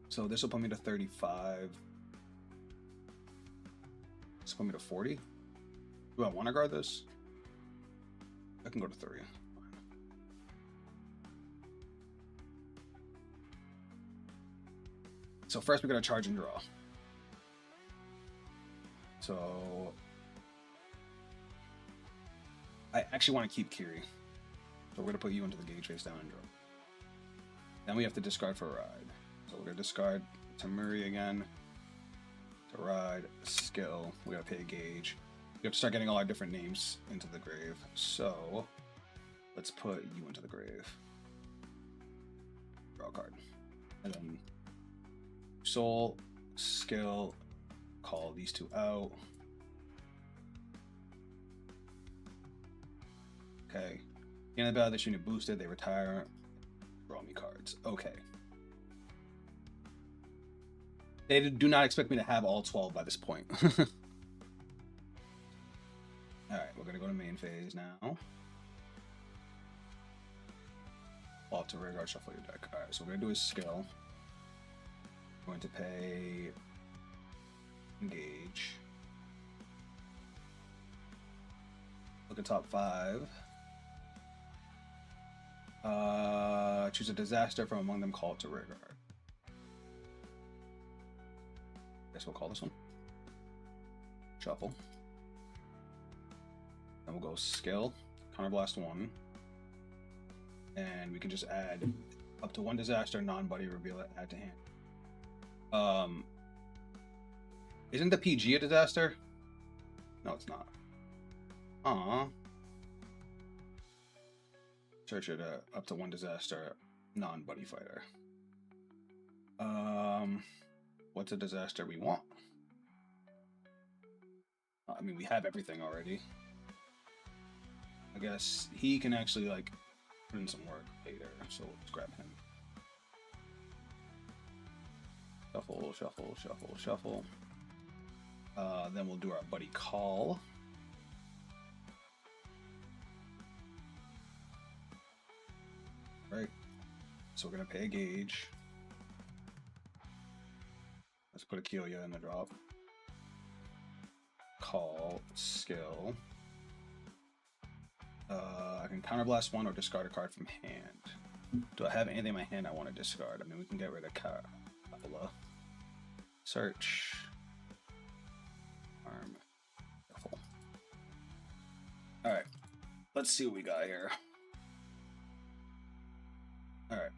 So this will put me to 35. This will put me to 40. Do I want to guard this? I can go to 3. So first we gotta charge and draw. So I actually want to keep Kiri. So we're gonna put you into the gauge face down and draw. Then we have to discard for a ride. So we're gonna discard Tamuri again. To ride, skill. We gotta pay a gauge. We have to start getting all our different names into the grave. So let's put you into the grave. Draw a card. And then soul, skill, call these two out. Okay. In the battle, this unit boosted, they retire. Draw me cards. Okay. They do not expect me to have all 12 by this point. Alright, we're going to go to main phase now. Off to rear guard, shuffle your deck. Alright, so we're going to do a skill. We're going to pay engage. Look at top 5. Choose a disaster from among them, call it to rear guard. Guess we'll call this one. Shuffle. Then we'll go skill, counterblast 1. And we can just add up to 1 disaster, non-buddy, reveal it, add to hand. Isn't the PG a disaster? No, it's not. Aww. Search it up to 1 disaster, non-buddy fighter. What's a disaster we want? I mean, we have everything already. I guess he can actually like put in some work later, so let's grab him. Shuffle, shuffle, shuffle, shuffle. Then we'll do our buddy call. Right. So we're gonna pay a gauge. Let's put a Kelia in the drop. Call, skill. I can counterblast 1 or discard a card from hand. Do I have anything in my hand I want to discard? I mean, we can get rid of Kapala. Search. Arm. Shuffle. Alright. Let's see what we got here. Alright.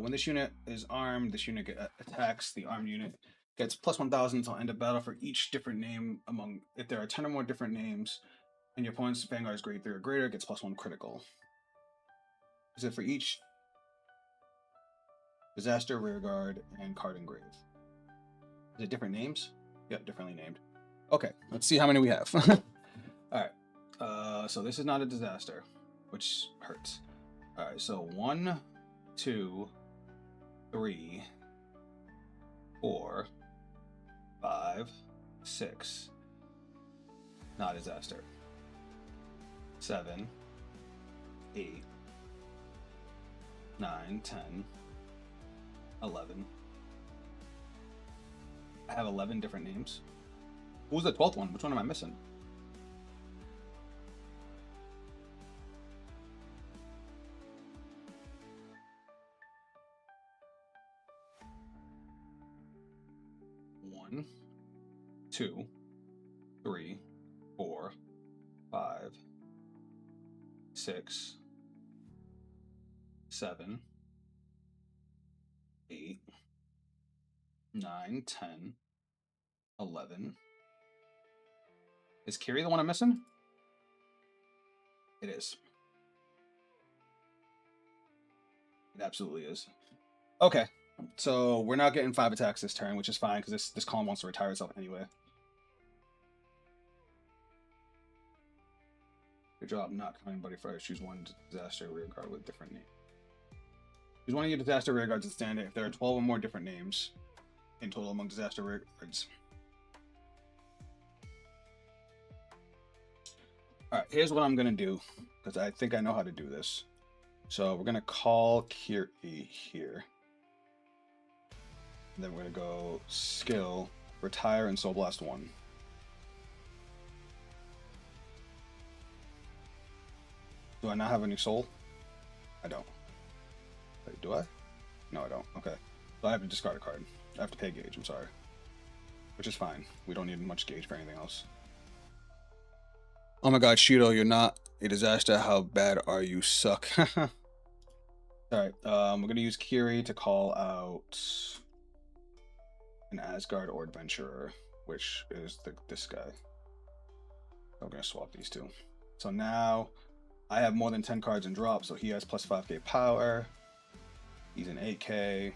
When this unit is armed, this unit attacks. The armed unit gets plus 1,000 until end of battle for each different name among. If there are 10 or more different names, and your opponent's Vanguard is grade 3 or greater, gets plus 1 critical. Is it for each disaster, rear guard, and card engrave? Is it different names? Yep, differently named. Okay, let's see how many we have. Alright. So this is not a disaster, which hurts. Alright, so 1, 2, 3, 4, 5, 6. Not a disaster. 7, 8, 9, 10, 11, I have 11 different names. Who's the 12th one? Which one am I missing? One, two, three, 4, 5, 6, 7, 8, 9, 10, 11. Is Kiri the one I'm missing? It is. It absolutely is. Okay, so we're not getting 5 attacks this turn, which is fine because this column wants to retire itself anyway. Good job not counting Buddy Fire. Choose one disaster rear guard with different name. Choose one of your disaster rear guards at standard if there are 12 or more different names in total among disaster rear guards. All right, here's what I'm gonna do because I think I know how to do this. So we're gonna call Kiri here. And then we're gonna go skill, retire, and Soul Blast 1. Do I not have any soul? I don't. Wait, do I? No, I don't. Okay. So I have to discard a card. I have to pay gauge, I'm sorry. Which is fine. We don't need much gauge for anything else. Oh my god, Shido, you're not a disaster. How bad are you? Suck. Alright, we're gonna use Kiri to call out an Asgard or Adventurer, which is this guy. I'm gonna swap these two. So now I have more than 10 cards in drop, so he has plus 5k power. He's an 8k.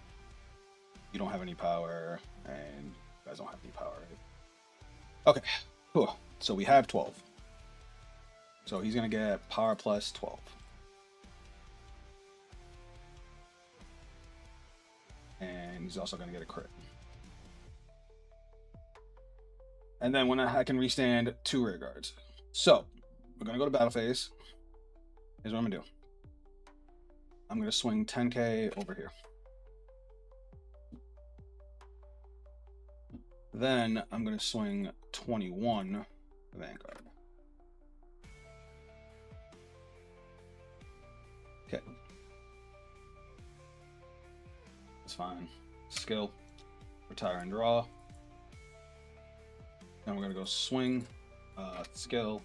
You don't have any power, and you guys don't have any power. Okay, cool. So we have 12. So he's gonna get power plus 12. And he's also gonna get a crit. And then when I can restand 2 rear guards. So we're gonna go to battle phase. Here's what I'm gonna do. I'm gonna swing 10k over here. Then I'm gonna swing 21 Vanguard. Okay. That's fine. Skill, retire and draw. Then we're gonna go swing, skill,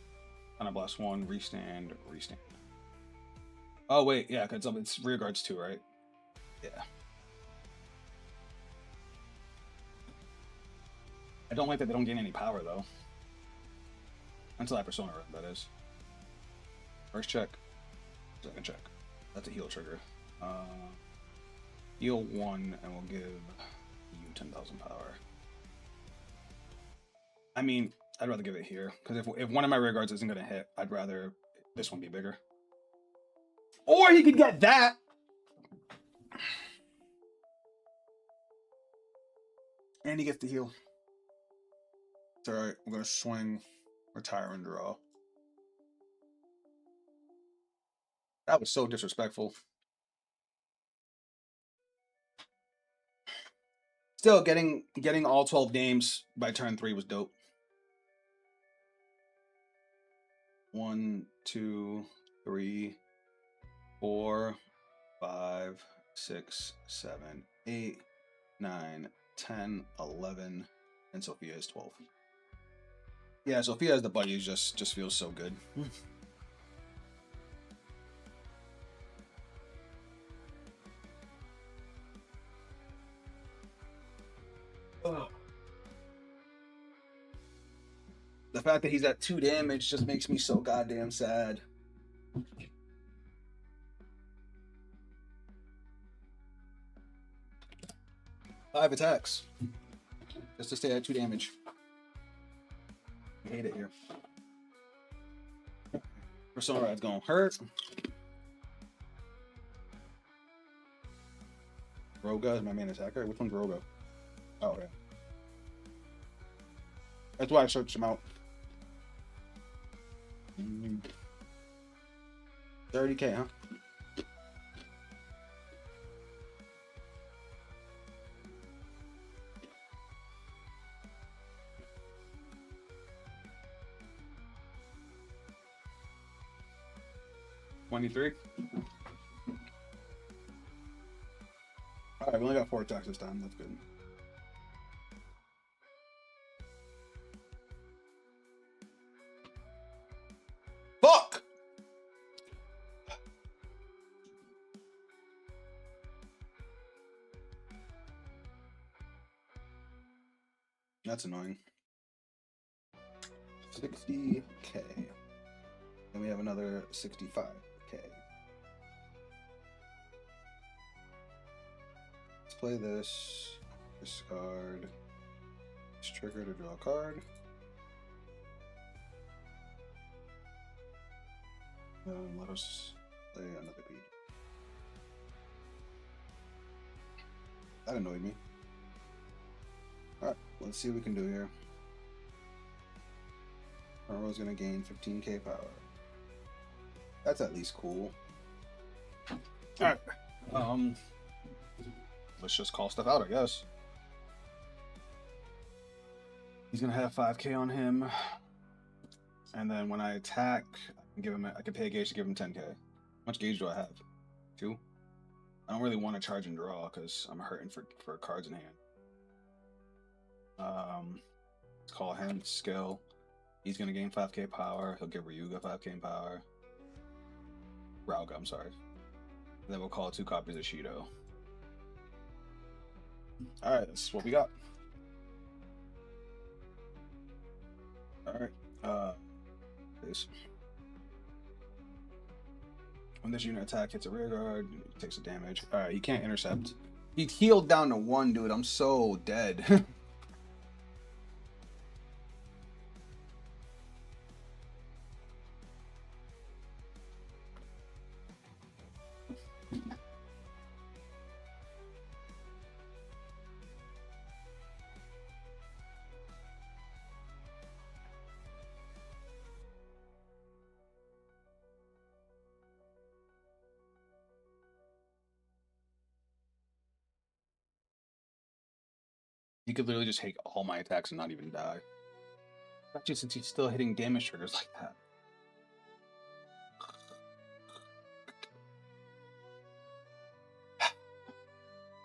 Counter Blast 1, restand. Oh wait, yeah, cause it's rear guards too, right? Yeah. I don't like that they don't gain any power though. Until that persona run, that is. First check, second check. That's a heal trigger. Heal 1, and we'll give you 10,000 power. I mean, I'd rather give it here because if one of my rear guards isn't gonna hit, I'd rather this one be bigger. Or he could get that. And he gets the heal. It's alright. We're gonna swing, retire, and draw. That was so disrespectful. Still, getting all 12 names by turn 3 was dope. 1, 2, 3, 4, 5, 6, 7, 8, 9, 10, 11, and Sophia is 12. Yeah, Sophia as the buddy just feels so good. The fact that he's at 2 damage just makes me so goddamn sad. Five attacks. Just to stay at 2 damage. I hate it here. Persona Ride's gonna hurt. Roga is my main attacker. Which one's Roga? Oh, yeah. That's why I searched him out. 30k, huh? 23. Alright, we only got 4 attacks this time. That's good. Fuck! That's annoying. 60k. Then we have another 65k. Let's play this. Discard. Let's trigger to draw a card. Let us play another beat. That annoyed me. Alright, let's see what we can do here. Arrow's gonna gain 15k power. That's at least cool. Alright. Let's just call stuff out, I guess. He's gonna have 5k on him. And then when I attack, I can pay a gauge to give him 10k. How much gauge do I have? 2? I don't really want to charge and draw because I'm hurting for cards in hand. Let's call him skill. He's gonna gain 5k power. He'll give Ryuga 5k in power. Rauga, I'm sorry. And then we'll call 2 copies of Shido. Alright, that's what we got. Alright. This. When this unit attack hits a rear guard, it takes a damage. Alright, he can't intercept. He healed down to 1, dude. I'm so dead. He could literally just take all my attacks and not even die. Especially since he's still hitting damage triggers like that.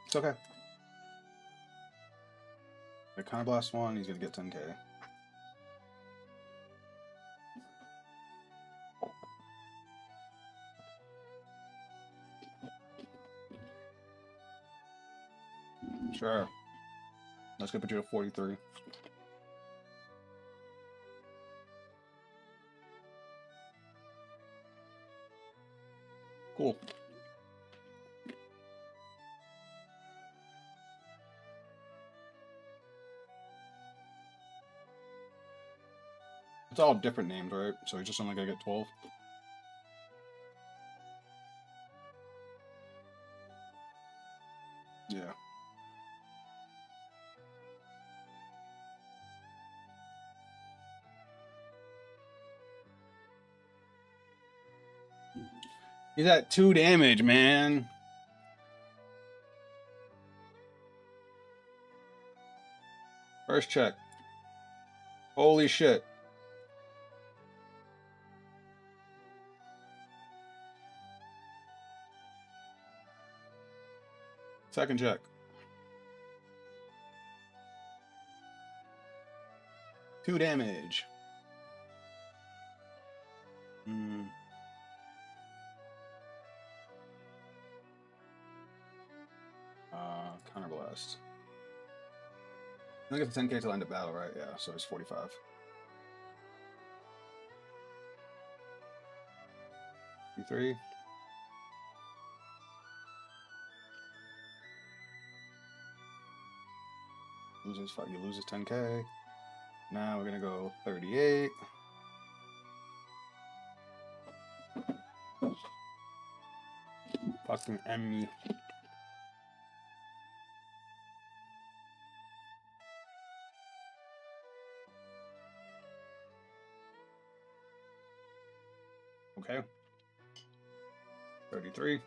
It's okay. The Counterblast 1, he's gonna get 10k. Sure. Let's go put you to 43. Cool. It's all different names, right? So he's just only gonna get 12. Yeah. He's at 2 damage, man. First check. Holy shit. Second check. Two damage. Counterblast. I get the 10k till end of battle, right? Yeah, so it's 45. Three. You loses 10k. Now we're gonna go 38. Fucking M. Okay. 33.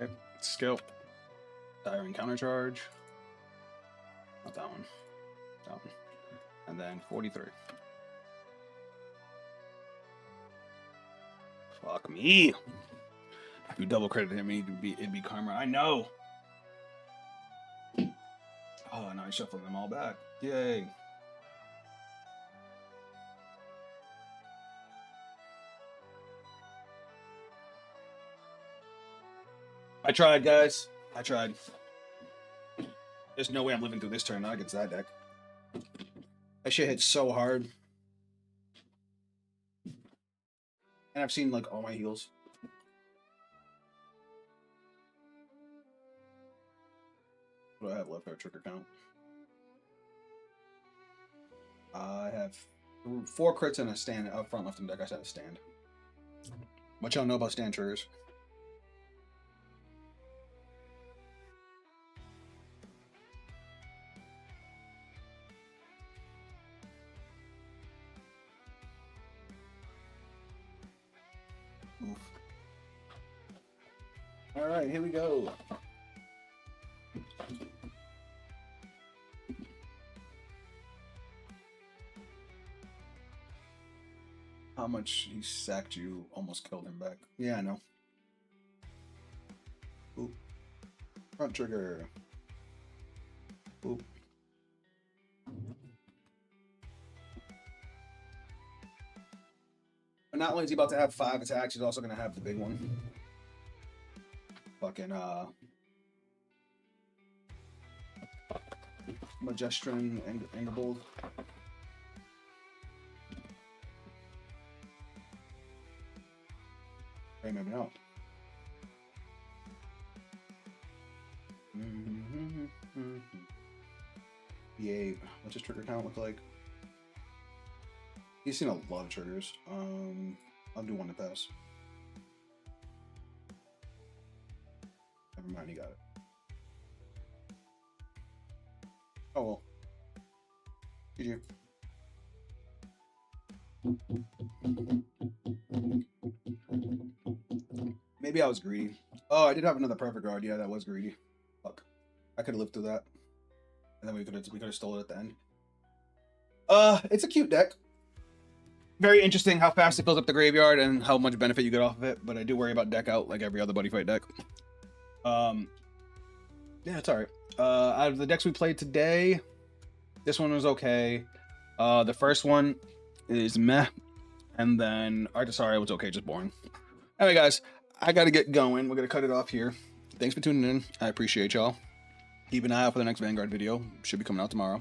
Okay. Skill. Dire and countercharge. Not that one. That one. And then 43. Fuck me. If you double credited him, it'd be karma. I know. Oh, now he's shuffling them all back. Yay. I tried, guys. I tried. There's no way I'm living through this turn not against that deck. That shit hits so hard. And I've seen, like, all my heals. What do I have left? Our trigger count. I have 4 crits and a stand up front left in deck. I said a stand. What y'all know about stand triggers? Oof. All right, here we go. How much he sacked you almost killed him back. Yeah, I know. Oop. Front trigger. Oop. But not only is he about to have 5 attacks, he's also going to have the big one. Fucking, Majestrin Angerbold. Okay, maybe not. Yay. What's his trigger count look like? He's seen a lot of triggers. I'll do one to pass. Never mind, he got it. Oh well. GG. Maybe I was greedy. Oh, I did have another perfect guard. Yeah, that was greedy. Fuck. I could have lived through that. And then we could have stole it at the end. It's a cute deck. Very interesting how fast it fills up the graveyard and how much benefit you get off of it, but I do worry about deck out like every other buddy fight deck. Yeah, it's alright. Out of the decks we played today, this one was okay. The first one is meh, and then Artisaria was okay, just boring. Anyway, guys, I gotta get going. We're gonna cut it off here. Thanks for tuning in. I appreciate y'all. Keep an eye out for the next Vanguard video. Should be coming out tomorrow.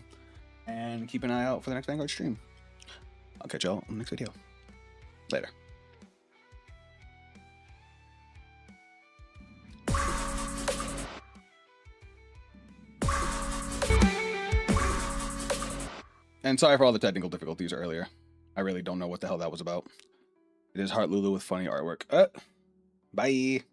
And keep an eye out for the next Vanguard stream. I'll catch y'all in the next video. Later. And sorry for all the technical difficulties earlier. I really don't know what the hell that was about. It is Heart Lulu with funny artwork. Bye.